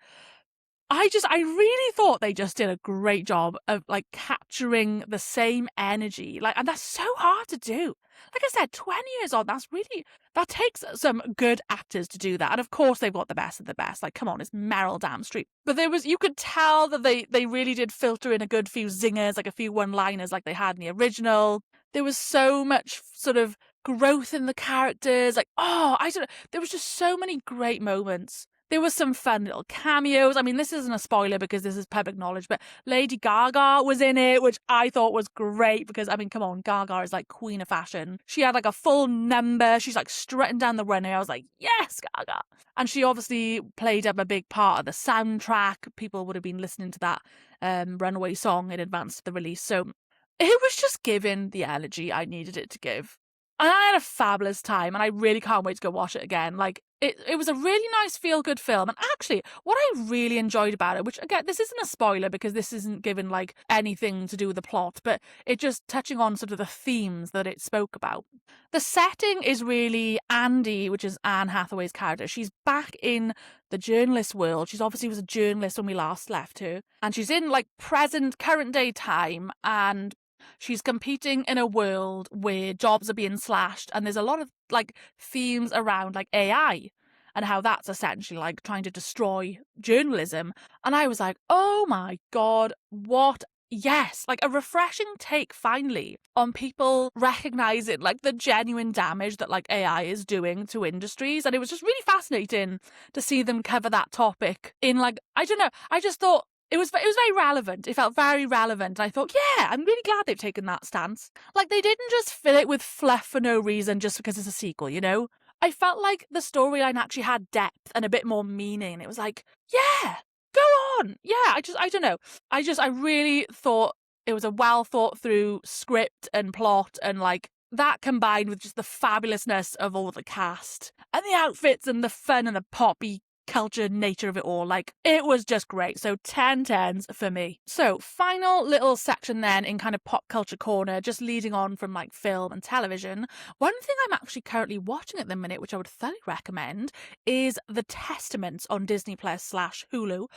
I really thought they just did a great job of like capturing the same energy. Like, and that's so hard to do. Like I said, 20 years on, that takes some good actors to do that. And of course they've got the best of the best. Like, come on, it's Meryl damn Streep. But you could tell that they really did filter in a good few zingers, like a few one-liners like they had in the original. There was so much sort of growth in the characters. Like, oh, I don't know. There was just so many great moments. There was some fun little cameos. I mean, this isn't a spoiler because this is public knowledge, but Lady Gaga was in it, which I thought was great because, I mean, come on, Gaga is like queen of fashion. She had like a full number. She's like strutting down the runway. I was like, yes, Gaga. And she obviously played up a big part of the soundtrack. People would have been listening to that Runaway song in advance of the release. So it was just giving the energy I needed it to give. And I had a fabulous time, and I really can't wait to go watch it again. Like, it was a really nice feel-good film. And actually, what I really enjoyed about it, which, again, this isn't a spoiler because this isn't given, like, anything to do with the plot, but it just touching on sort of the themes that it spoke about. The setting is really Andy, which is Anne Hathaway's character. She's back in the journalist world. She's obviously was a journalist when we last left her. And she's in, like, current day time, and she's competing in a world where jobs are being slashed, and there's a lot of like themes around like AI and how that's essentially like trying to destroy journalism. And I was like, oh my God, what? Yes, like a refreshing take finally on people recognizing like the genuine damage that like AI is doing to industries. And it was just really fascinating to see them cover that topic in like, I don't know, I just thought it was very relevant. It felt very relevant. I thought, yeah, I'm really glad they've taken that stance. Like, they didn't just fill it with fluff for no reason just because it's a sequel, you know? I felt like the storyline actually had depth and a bit more meaning. It was like, yeah, go on. Yeah, I don't know. I really thought it was a well thought through script and plot, and like that combined with just the fabulousness of all the cast and the outfits and the fun and the poppy culture nature of it all. Like, it was just great. So 10 tens for me. So final little section then in kind of pop culture corner, just leading on from like film and television. One thing I'm actually currently watching at the minute, which I would thoroughly recommend, is The Testaments on Disney Plus / Hulu.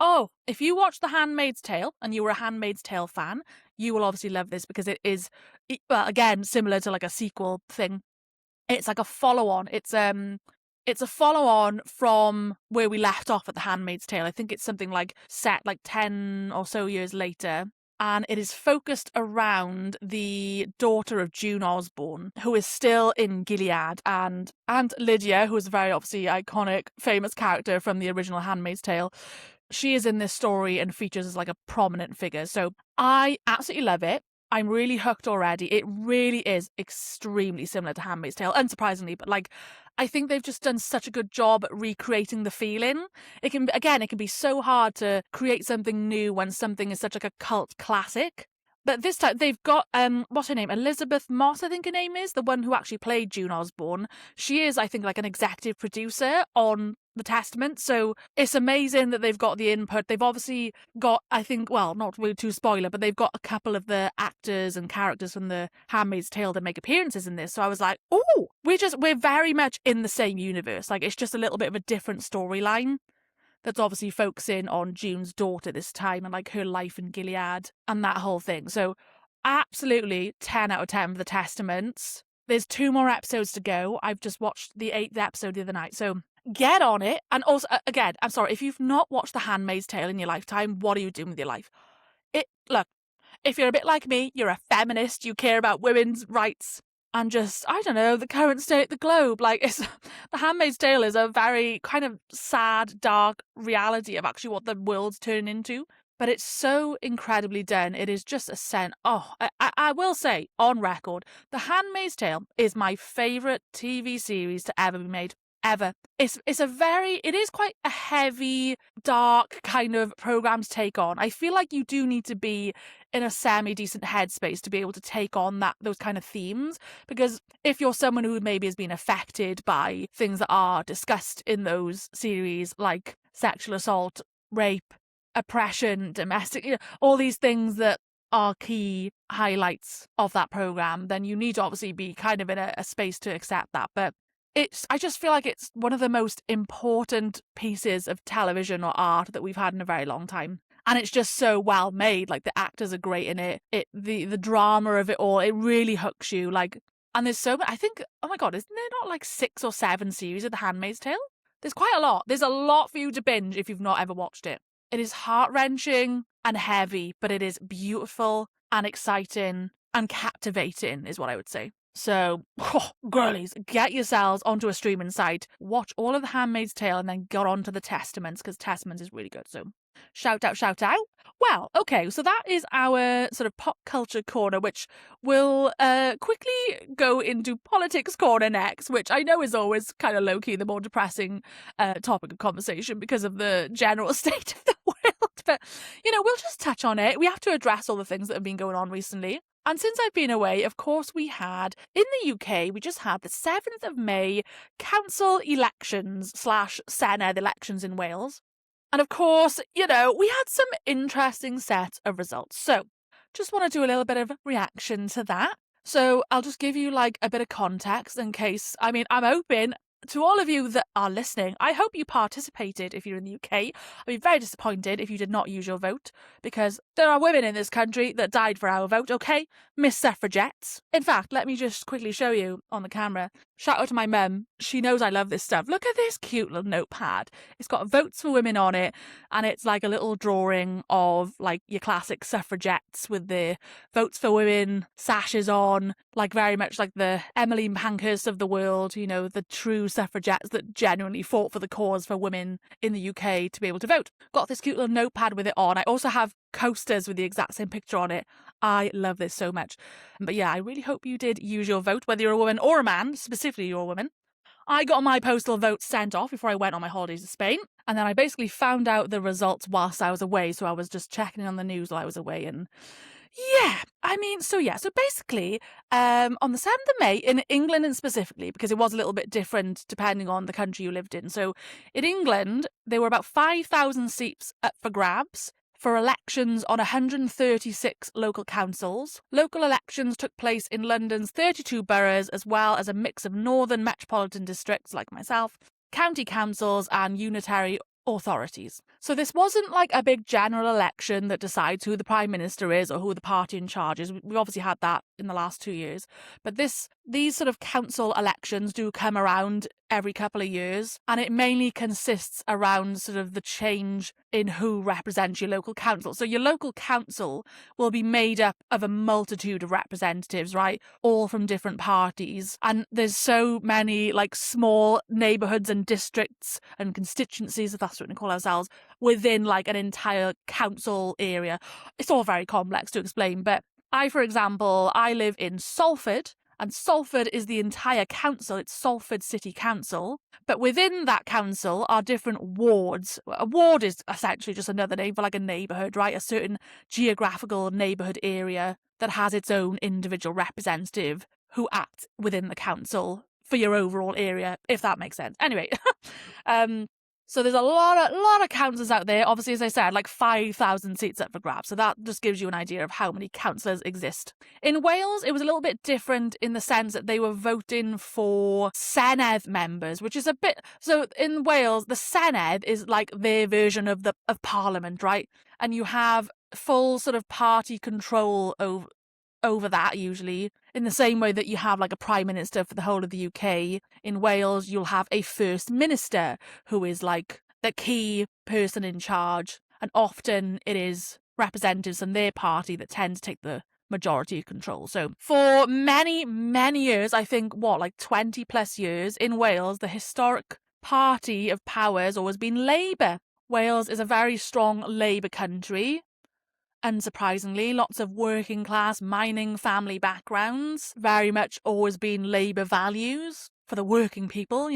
Oh, if you watch The Handmaid's Tale and you were a Handmaid's Tale fan, you will obviously love this because it is, well, again, similar to like a sequel thing. It's like a follow-on. It's a follow-on from where we left off at The Handmaid's Tale. I think it's something like set like 10 or so years later. And it is focused around the daughter of June Osborne, who is still in Gilead, and Aunt Lydia, who is a very obviously iconic, famous character from the original Handmaid's Tale. She is in this story and features as like a prominent figure. So I absolutely love it. I'm really hooked already. It really is extremely similar to Handmaid's Tale, unsurprisingly, but like, I think they've just done such a good job at recreating the feeling. It can be so hard to create something new when something is such like a cult classic. But this time they've got, what's her name? Elizabeth Moss, I think her name is, the one who actually played June Osborne. She is, I think, like an executive producer on The Testament. So it's amazing that they've got the input. They've obviously got, I think, well, not really too spoiler, but they've got a couple of the actors and characters from The Handmaid's Tale that make appearances in this. So I was like, oh, we're very much in the same universe. Like, it's just a little bit of a different storyline that's obviously focusing on June's daughter this time and like her life in Gilead and that whole thing. So absolutely 10 out of 10 for The Testaments. There's 2 more episodes to go. I've just watched the 8th episode the other night. So get on it. And also, again, I'm sorry, if you've not watched The Handmaid's Tale in your lifetime, what are you doing with your life? Look, if you're a bit like me, you're a feminist, you care about women's rights, and just, I don't know, the current state of the globe. Like, The Handmaid's Tale is a very kind of sad, dark reality of actually what the world's turning into. But it's so incredibly done. It is just a scent. Oh, I will say, on record, The Handmaid's Tale is my favourite TV series to ever be made. Ever. It is quite a heavy, dark kind of program to take on. I feel like you do need to be in a semi-decent headspace to be able to take on those kind of themes, because if you're someone who maybe has been affected by things that are discussed in those series, like sexual assault, rape, oppression, domestic, all these things that are key highlights of that program, then you need to obviously be kind of in a space to accept that. But I just feel like it's one of the most important pieces of television or art that we've had in a very long time. And it's just so well made. Like, the actors are great in it. The drama of it all, it really hooks you. Like, and there's so many, I think, oh my God, isn't there not like 6 or 7 series of The Handmaid's Tale? There's quite a lot. There's a lot for you to binge if you've not ever watched it. It is heart-wrenching and heavy, but it is beautiful and exciting and captivating is what I would say. So, girlies, get yourselves onto a streaming site, watch all of The Handmaid's Tale, and then get on to The Testaments, because Testaments is really good. So, shout out, shout out. Well, okay, so that is our sort of pop culture corner, which will quickly go into politics corner next, which I know is always kind of low-key the more depressing topic of conversation because of the general state of the world. But, we'll just touch on it. We have to address all the things that have been going on recently. And since I've been away, of course, we had, in the UK, we just had the 7th of May council elections / Senedd elections in Wales. And of course, we had some interesting set of results. So just want to do a little bit of reaction to that. So I'll just give you like a bit of context in case, I'm open to all of you that are listening. I hope you participated if you're in the UK. I'd be very disappointed if you did not use your vote, because there are women in this country that died for our vote, okay? Miss Suffragettes. In fact, let me just quickly show you on the camera. Shout out to my mum. She knows I love this stuff. Look at this cute little notepad. It's got votes for women on it, and it's like a little drawing of like your classic suffragettes with the votes for women sashes on, like very much like the Emily Pankhurst of the world, the true suffragettes that genuinely fought for the cause for women in the UK to be able to vote. Got this cute little notepad with it on. I also have coasters with the exact same picture on it. I love this so much. But yeah, I really hope you did use your vote, whether you're a woman or a man, specifically you're a woman. I got my postal vote sent off before I went on my holidays to Spain, and then I basically found out the results whilst I was away, so I was just checking in on the news while I was away, and so basically, on the 7th of May, in England and specifically, because it was a little bit different depending on the country you lived in, so in England, there were about 5,000 seats up for grabs for elections on 136 local councils. Local elections took place in London's 32 boroughs, as well as a mix of northern metropolitan districts like myself, county councils and unitary authorities. So this wasn't like a big general election that decides who the Prime Minister is or who the party in charge is. We've obviously had that in the last 2 years. But these sort of council elections do come around every couple of years, and it mainly consists around sort of the change in who represents your local council. So your local council will be made up of a multitude of representatives, right? All from different parties. And there's so many like small neighbourhoods and districts and constituencies, if that's what we call ourselves, within like an entire council area. It's all very complex to explain, but for example, I live in Salford, and Salford is the entire council. It's Salford City Council. But within that council are different wards. A ward is essentially just another name for like a neighbourhood, right? A certain geographical neighbourhood area that has its own individual representative who act within the council for your overall area, if that makes sense. Anyway, so there's a lot of councils out there. Obviously, as I said, like 5,000 seats up for grabs. So that just gives you an idea of how many councillors exist. In Wales, it was a little bit different in the sense that they were voting for Senedd members, which is a bit... So in Wales, the Senedd is like their version of Parliament, right? And you have full sort of party control over that, usually, in the same way that you have like a prime minister for the whole of the UK. In Wales, you'll have a first minister who is like the key person in charge, and often it is representatives from their party that tend to take the majority of control. So for many, many years, I think, 20 plus years, in Wales, the historic party of power has always been Labour. Wales is a very strong Labour country. Unsurprisingly, lots of working class mining family backgrounds, very much always been Labour values for the working people,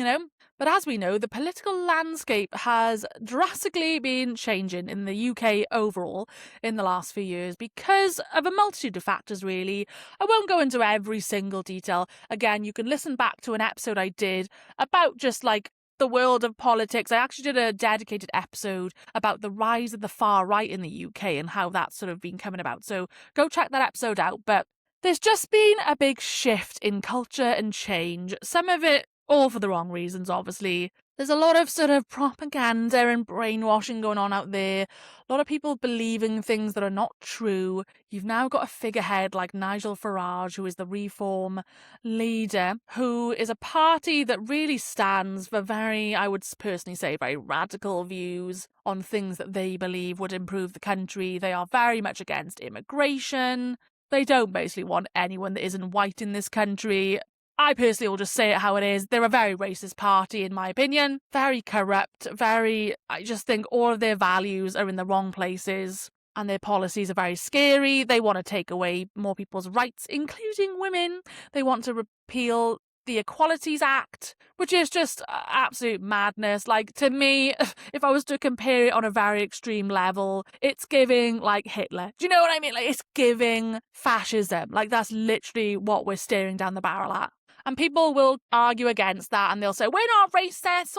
But as we know, the political landscape has drastically been changing in the UK overall in the last few years because of a multitude of factors, really. I won't go into every single detail. Again, you can listen back to an episode I did about just like the world of politics. I actually did a dedicated episode about the rise of the far right in the UK and how that's sort of been coming about. So go check that episode out. But there's just been a big shift in culture and change. Some of it all for the wrong reasons, obviously. There's a lot of sort of propaganda and brainwashing going on out there. A lot of people believing things that are not true. You've now got a figurehead like Nigel Farage, who is the Reform leader, who is a party that really stands for I would personally say, very radical views on things that they believe would improve the country. They are very much against immigration. They don't basically want anyone that isn't white in this country. I personally will just say it how it is. They're a very racist party, in my opinion. Very corrupt, I just think all of their values are in the wrong places. And their policies are very scary. They want to take away more people's rights, including women. They want to repeal the Equalities Act, which is just absolute madness. Like, to me, if I was to compare it on a very extreme level, it's giving, like, Hitler. Do you know what I mean? Like, it's giving fascism. Like, that's literally what we're staring down the barrel at. And people will argue against that, and they'll say, we're not racist.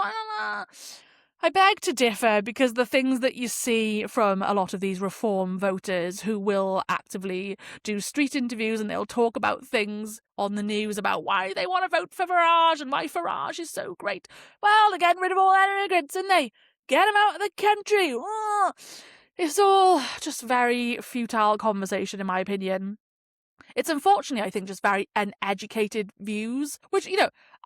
I beg to differ, because the things that you see from a lot of these reform voters who will actively do street interviews and they'll talk about things on the news about why they want to vote for Farage and why Farage is so great. Well, they're getting rid of all immigrants, and they get them out of the country. It's all just very futile conversation, in my opinion. It's unfortunately, I think, just very uneducated views, which,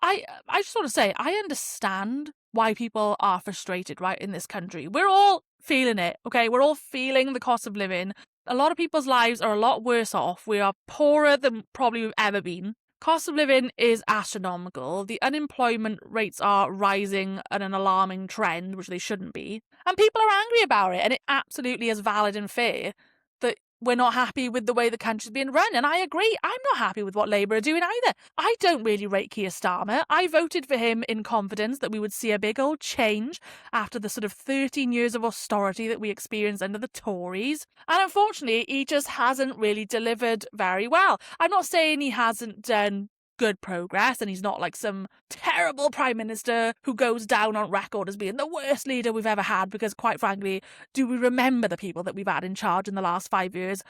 I just want to say, I understand why people are frustrated, right, in this country. We're all feeling it, okay? We're all feeling the cost of living. A lot of people's lives are a lot worse off. We are poorer than probably we've ever been. Cost of living is astronomical. The unemployment rates are rising at an alarming trend, which they shouldn't be. And people are angry about it, and it absolutely is valid and fair that we're not happy with the way the country's being run. And I agree, I'm not happy with what Labour are doing either. I don't really rate Keir Starmer. I voted for him in confidence that we would see a big old change after the sort of 13 years of austerity that we experienced under the Tories. And unfortunately, he just hasn't really delivered very well. I'm not saying he hasn't done good progress, and he's not like some terrible prime minister who goes down on record as being the worst leader we've ever had, because quite frankly, do we remember the people that we've had in charge in the last 5 years?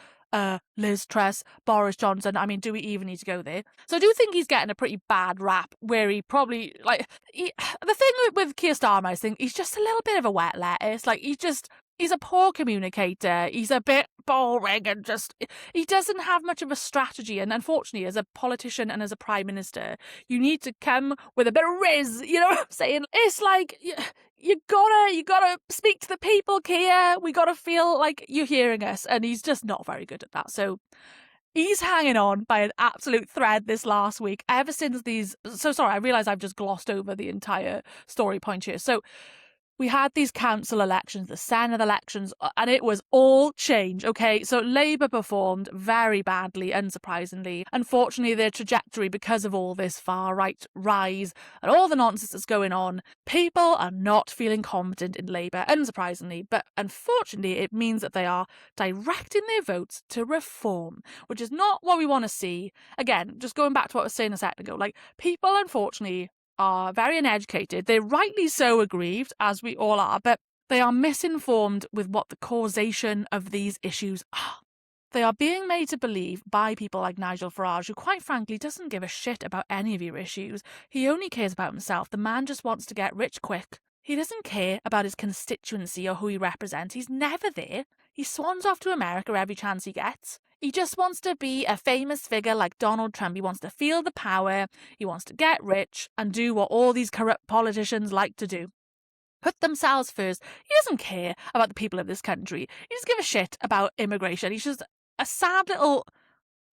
Liz Truss, Boris Johnson. I mean, do we even need to go there? So I do think he's getting a pretty bad rap, where he probably, the thing with Keir Starmer, I think he's just a little bit of a wet lettuce. Like, he's a poor communicator. He's a bit boring, and he doesn't have much of a strategy. And unfortunately, as a politician and as a prime minister, you need to come with a bit of riz. You know what I'm saying? It's like, you gotta speak to the people, Keir. We gotta feel like you're hearing us. And he's just not very good at that. So he's hanging on by an absolute thread this last week, ever since so sorry, I realise I've just glossed over the entire story point here. So we had these council elections, the Senate elections, and it was all change, okay? So Labour performed very badly, unsurprisingly. Unfortunately, their trajectory, because of all this far-right rise and all the nonsense that's going on, people are not feeling confident in Labour, unsurprisingly. But unfortunately, it means that they are directing their votes to reform, which is not what we want to see. Again, just going back to what I was saying a second ago, like, people, unfortunately, are very uneducated. They're rightly so aggrieved, as we all are, but they are misinformed with what the causation of these issues are. They are being made to believe by people like Nigel Farage, who quite frankly doesn't give a shit about any of your issues. He only cares about himself. The man just wants to get rich quick. He doesn't care about his constituency or who he represents. He's never there. He swans off to America every chance he gets. He just wants to be a famous figure like Donald Trump. He wants to feel the power. He wants to get rich and do what all these corrupt politicians like to do. Put themselves first. He doesn't care about the people of this country. He doesn't give a shit about immigration. He's just a sad little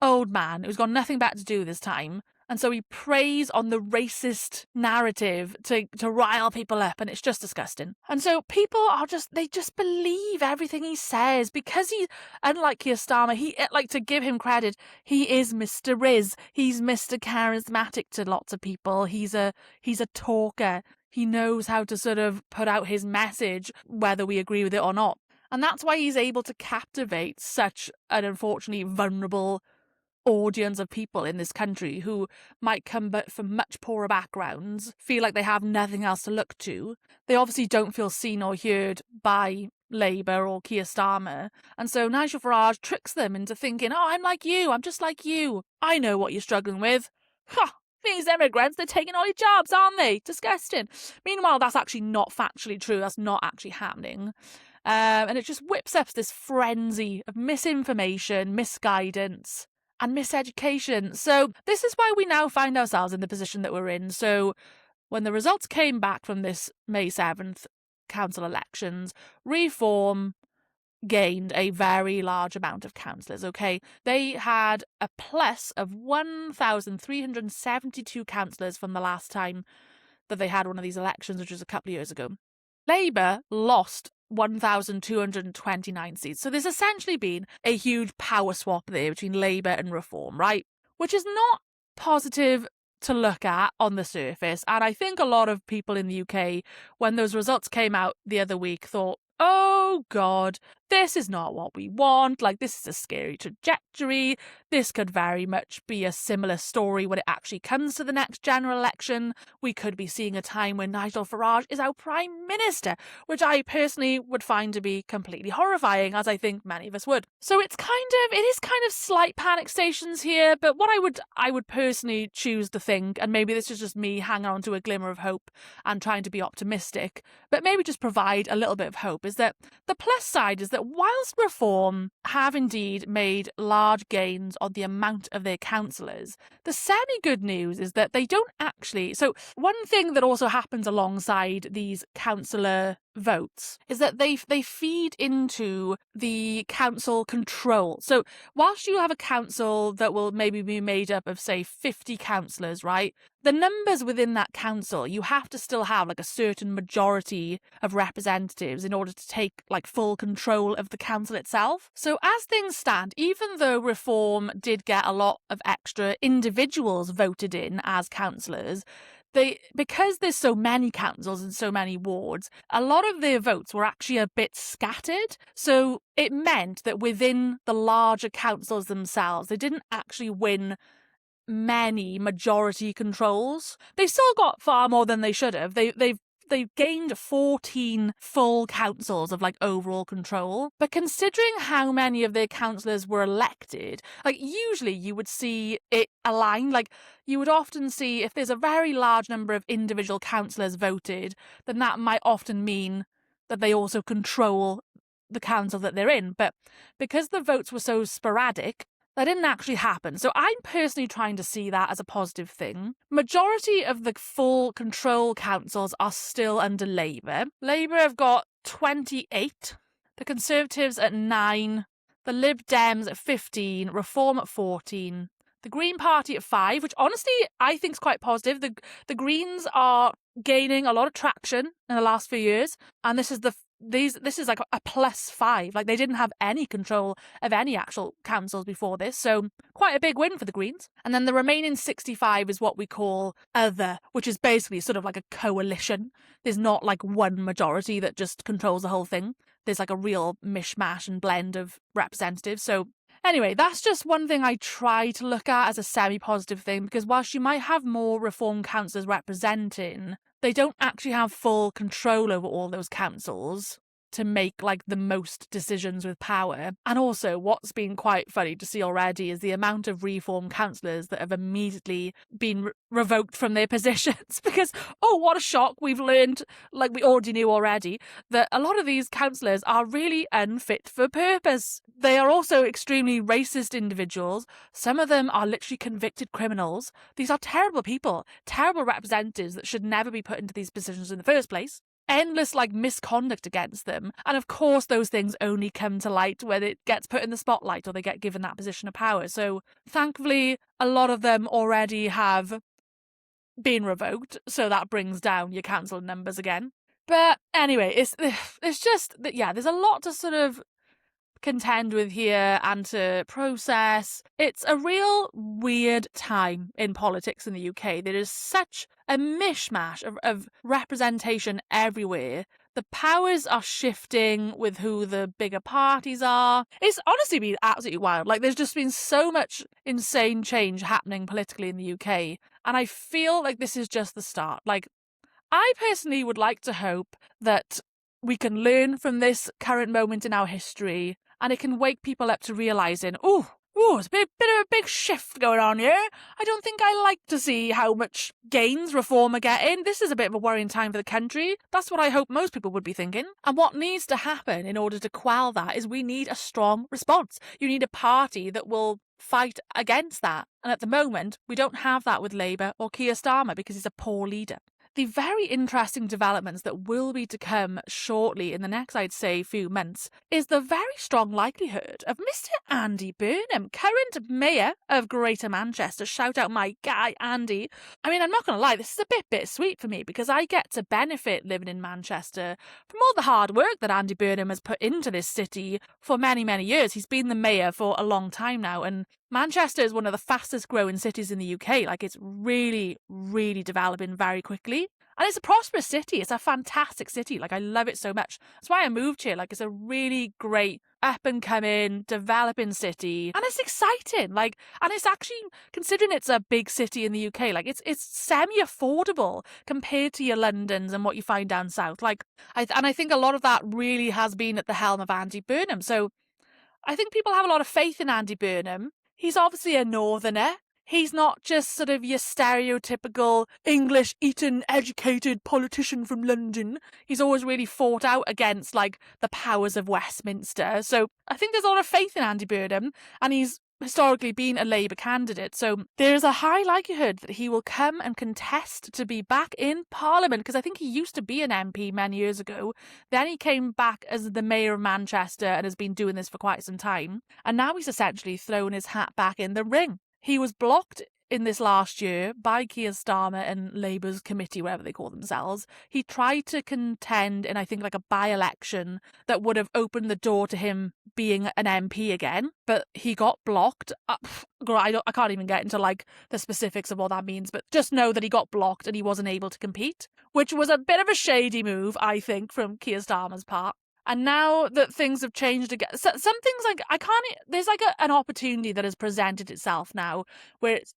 old man who's got nothing better to do this time. And so he preys on the racist narrative to rile people up, and it's just disgusting. And so people they just believe everything he says, because he, unlike Keir Starmer, to give him credit, he is Mr. Riz. He's Mr. Charismatic to lots of people. He's a talker. He knows how to sort of put out his message, whether we agree with it or not. And that's why he's able to captivate such an unfortunately vulnerable audience of people in this country who might come from much poorer backgrounds, feel like they have nothing else to look to. They obviously don't feel seen or heard by Labour or Keir Starmer. And so Nigel Farage tricks them into thinking, oh, I'm like you, I'm just like you. I know what you're struggling with. Ha! These immigrants, they're taking all your jobs, aren't they? Disgusting. Meanwhile, that's actually not factually true. That's not actually happening. And it just whips up this frenzy of misinformation, misguidance, and miseducation. So this is why we now find ourselves in the position that we're in. So when the results came back from this May 7th council elections, reform gained a very large amount of councillors, okay? They had a plus of 1,372 councillors from the last time that they had one of these elections, which was a couple of years ago. Labour lost 1,229 seats. So there's essentially been a huge power swap there between Labour and Reform, right? Which is not positive to look at on the surface. And I think a lot of people in the UK, when those results came out the other week, thought, oh God, this is not what we want. Like, this is a scary trajectory. This could very much be a similar story when it actually comes to the next general election. We could be seeing a time when Nigel Farage is our Prime Minister, which I personally would find to be completely horrifying, as I think many of us would. So it is kind of slight panic stations here, but what I would personally choose to think, and maybe this is just me hanging on to a glimmer of hope and trying to be optimistic, but maybe just provide a little bit of hope, is that the plus side is that whilst Reform have indeed made large gains on the amount of their councillors, the semi-good news is that they don't actually... So one thing that also happens alongside these councillor votes is that they feed into the council control. So whilst you have a council that will maybe be made up of, say, 50 councillors, right? The numbers within that council, you have to still have like a certain majority of representatives in order to take like full control of the council itself. So as things stand, even though Reform did get a lot of extra individuals voted in as councillors, because there's so many councils and so many wards, a lot of their votes were actually a bit scattered. So it meant that within the larger councils themselves, they didn't actually win many majority controls. They still got far more than they should have. They've gained 14 full councils of like overall control. But considering how many of their councillors were elected, like usually you would see it aligned. Like you would often see if there's a very large number of individual councillors voted, then that might often mean that they also control the council that they're in. But because the votes were so sporadic, that didn't actually happen. So I'm personally trying to see that as a positive thing. Majority of the full control councils are still under Labour. Labour have got 28, the Conservatives at 9, the Lib Dems at 15, Reform at 14, the Green Party at 5, which honestly I think is quite positive. The Greens are gaining a lot of traction in the last few years, and this is like a +5. Like they didn't have any control of any actual councils before this, so quite a big win for the Greens. And then the remaining 65 is what we call other, which is basically sort of like a coalition. There's not like one majority that just controls the whole thing. There's like a real mishmash and blend of representatives. So anyway, that's just one thing I try to look at as a semi-positive thing, because whilst you might have more Reform councillors representing, they don't actually have full control over all those councils to make like the most decisions with power. And also what's been quite funny to see already is the amount of Reform councillors that have immediately been revoked from their positions because, oh, what a shock, we've learned, like we already knew already, that a lot of these councillors are really unfit for purpose. They are also extremely racist individuals. Some of them are literally convicted criminals. These are terrible people, terrible representatives that should never be put into these positions in the first place. Endless like misconduct against them, and of course those things only come to light when it gets put in the spotlight or they get given that position of power. So thankfully a lot of them already have been revoked, so that brings down your council numbers again. But anyway, it's just that, yeah, there's a lot to sort of contend with here and to process. It's a real weird time in politics in the UK. There is such a mishmash of representation everywhere. The powers are shifting with who the bigger parties are. It's honestly been absolutely wild. Like, there's just been so much insane change happening politically in the UK, and I feel like this is just the start. Like, I personally would like to hope that we can learn from this current moment in our history, and it can wake people up to realising, it's a bit of a big shift going on here. I don't think I like to see how much gains Reform are getting. This is a bit of a worrying time for the country. That's what I hope most people would be thinking. And what needs to happen in order to quell that is we need a strong response. You need a party that will fight against that. And at the moment, we don't have that with Labour or Keir Starmer because he's a poor leader. the very interesting developments that will be to come shortly in the next, I'd say, few months is the very strong likelihood of Mr. Andy Burnham, current mayor of Greater Manchester. Shout out my guy, Andy. I mean, I'm not going to lie, this is a bit bittersweet for me because I get to benefit living in Manchester from all the hard work that Andy Burnham has put into this city for many, many years. He's been the mayor for a long time now, and Manchester is one of the fastest growing cities in the UK. Like, it's really, really developing very quickly. And it's a prosperous city. It's a fantastic city. Like, I love it so much. That's why I moved here. Like, it's a really great up and coming, developing city. And it's exciting. Like, and it's actually, considering it's a big city in the UK, like it's semi-affordable compared to your Londons and what you find down south. Like, I think a lot of that really has been at the helm of Andy Burnham. So I think people have a lot of faith in Andy Burnham. He's obviously a northerner. He's not just sort of your stereotypical English-eaten, educated politician from London. He's always really fought out against, like, the powers of Westminster. So I think there's a lot of faith in Andy Burnham, and he's historically been a Labour candidate. So there's a high likelihood that he will come and contest to be back in Parliament, because I think he used to be an MP many years ago. Then he came back as the Mayor of Manchester and has been doing this for quite some time. And now he's essentially thrown his hat back in the ring. He was blocked in this last year by Keir Starmer and Labour's committee, whatever they call themselves. He tried to contend in, I think, like a by-election that would have opened the door to him being an MP again, but he got blocked. I can't even get into like the specifics of what that means, but just know that he got blocked and he wasn't able to compete, which was a bit of a shady move, I think, from Keir Starmer's part. And now that things have changed again, some things like there's like an opportunity that has presented itself now where it's,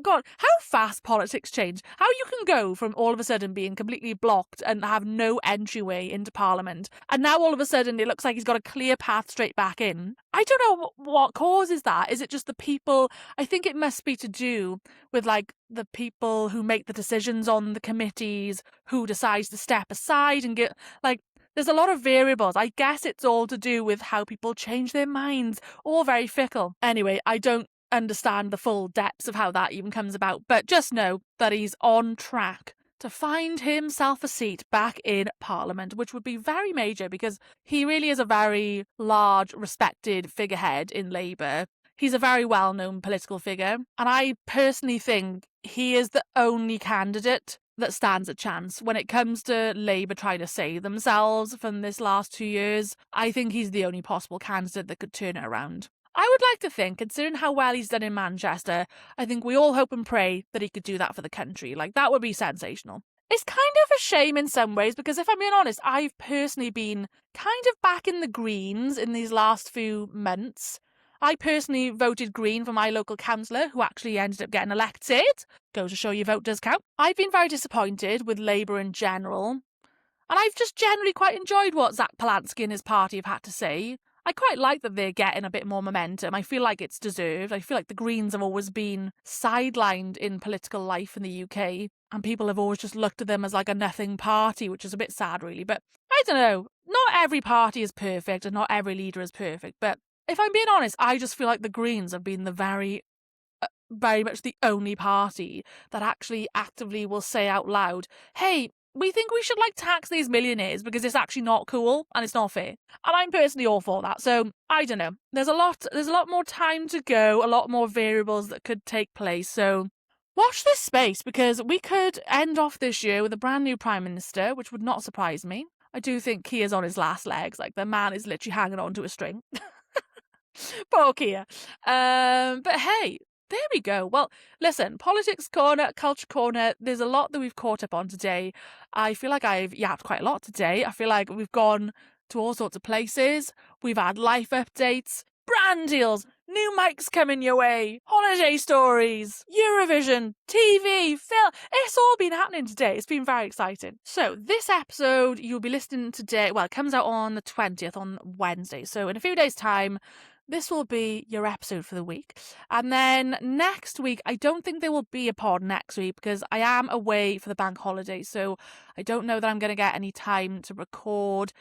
God, how fast politics change. How you can go from all of a sudden being completely blocked and have no entryway into Parliament. And now all of a sudden it looks like he's got a clear path straight back in. I don't know what causes that. Is it just the people? I think it must be to do with like the people who make the decisions on the committees, who decides to step aside and get like, there's a lot of variables. I guess it's all to do with how people change their minds. All very fickle. Anyway, I don't understand the full depths of how that even comes about, but just know that he's on track to find himself a seat back in Parliament, which would be very major because he really is a very large, respected figurehead in Labour. He's a very well-known political figure, and I personally think he is the only candidate that stands a chance when it comes to Labour trying to save themselves from this last 2 years. I think he's the only possible candidate that could turn it around. I would like to think, considering how well he's done in Manchester, I think we all hope and pray that he could do that for the country. Like, that would be sensational. It's kind of a shame in some ways because if I'm being honest, I've personally been kind of back in the Greens in these last few months. I personally voted Green for my local councillor, who actually ended up getting elected. Goes to show your vote does count. I've been very disappointed with Labour in general. And I've just generally quite enjoyed what Zach Polansky and his party have had to say. I quite like that they're getting a bit more momentum. I feel like it's deserved. I feel like the Greens have always been sidelined in political life in the UK. And people have always just looked at them as like a nothing party, which is a bit sad, really. But I don't know. Not every party is perfect and not every leader is perfect. But if I'm being honest, I just feel like the Greens have been the very much the only party that actually actively will say out loud, hey, we think we should like tax these millionaires because it's actually not cool and it's not fair. And I'm personally all for that. So I don't know. There's a lot more time to go, a lot more variables that could take place. So watch this space because we could end off this year with a brand new Prime Minister, which would not surprise me. I do think Keir's on his last legs. Like, the man is literally hanging on to a string. Poor Keir. But hey, there we go. Well, listen, politics corner, culture corner, there's a lot that we've caught up on today. I feel like I've yapped quite a lot today. I feel like we've gone to all sorts of places. We've had life updates, brand deals, new mics coming your way, holiday stories, Eurovision, TV, film. It's all been happening today. It's been very exciting. So this episode you'll be listening today, well, it comes out on the 20th, on Wednesday. So in a few days' time, this will be your episode for the week. And then next week, I don't think there will be a pod next week because I am away for the bank holiday. So I don't know that I'm going to get any time to record.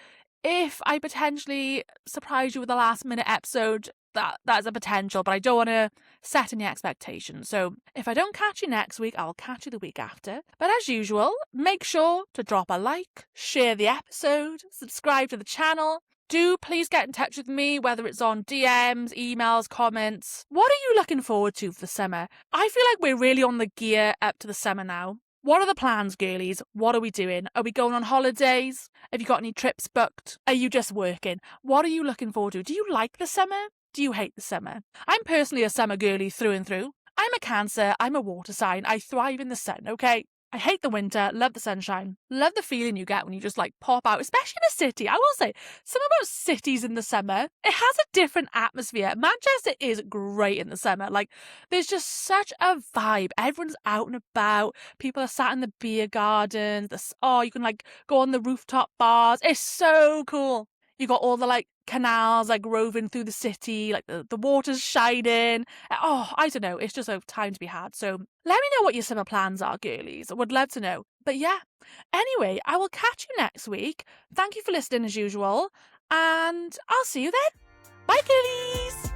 If I potentially surprise you with a last minute episode, that's a potential, but I don't want to set any expectations. So if I don't catch you next week, I'll catch you the week after. But as usual, make sure to drop a like, share the episode, subscribe to the channel. Do please get in touch with me, whether it's on DMs, emails, comments. What are you looking forward to for the summer? I feel like we're really on the gear up to the summer now. What are the plans, girlies? What are we doing? Are we going on holidays? Have you got any trips booked? Are you just working? What are you looking forward to? Do you like the summer? Do you hate the summer? I'm personally a summer girly through and through. I'm a Cancer. I'm a water sign. I thrive in the sun, okay? I hate the winter, love the sunshine, love the feeling you get when you just like pop out, especially in a city. I will say, something about cities in the summer, it has a different atmosphere. Manchester is great in the summer. Like, there's just such a vibe. Everyone's out and about. People are sat in the beer gardens. You can like go on the rooftop bars. It's so cool. You got all the like canals like roving through the city, like the water's shining. I don't know, it's just a time to be had. So let me know what your summer plans are, girlies. I would love to know. But yeah, anyway, I will catch you next week. Thank you for listening as usual, and I'll see you then. Bye, girlies.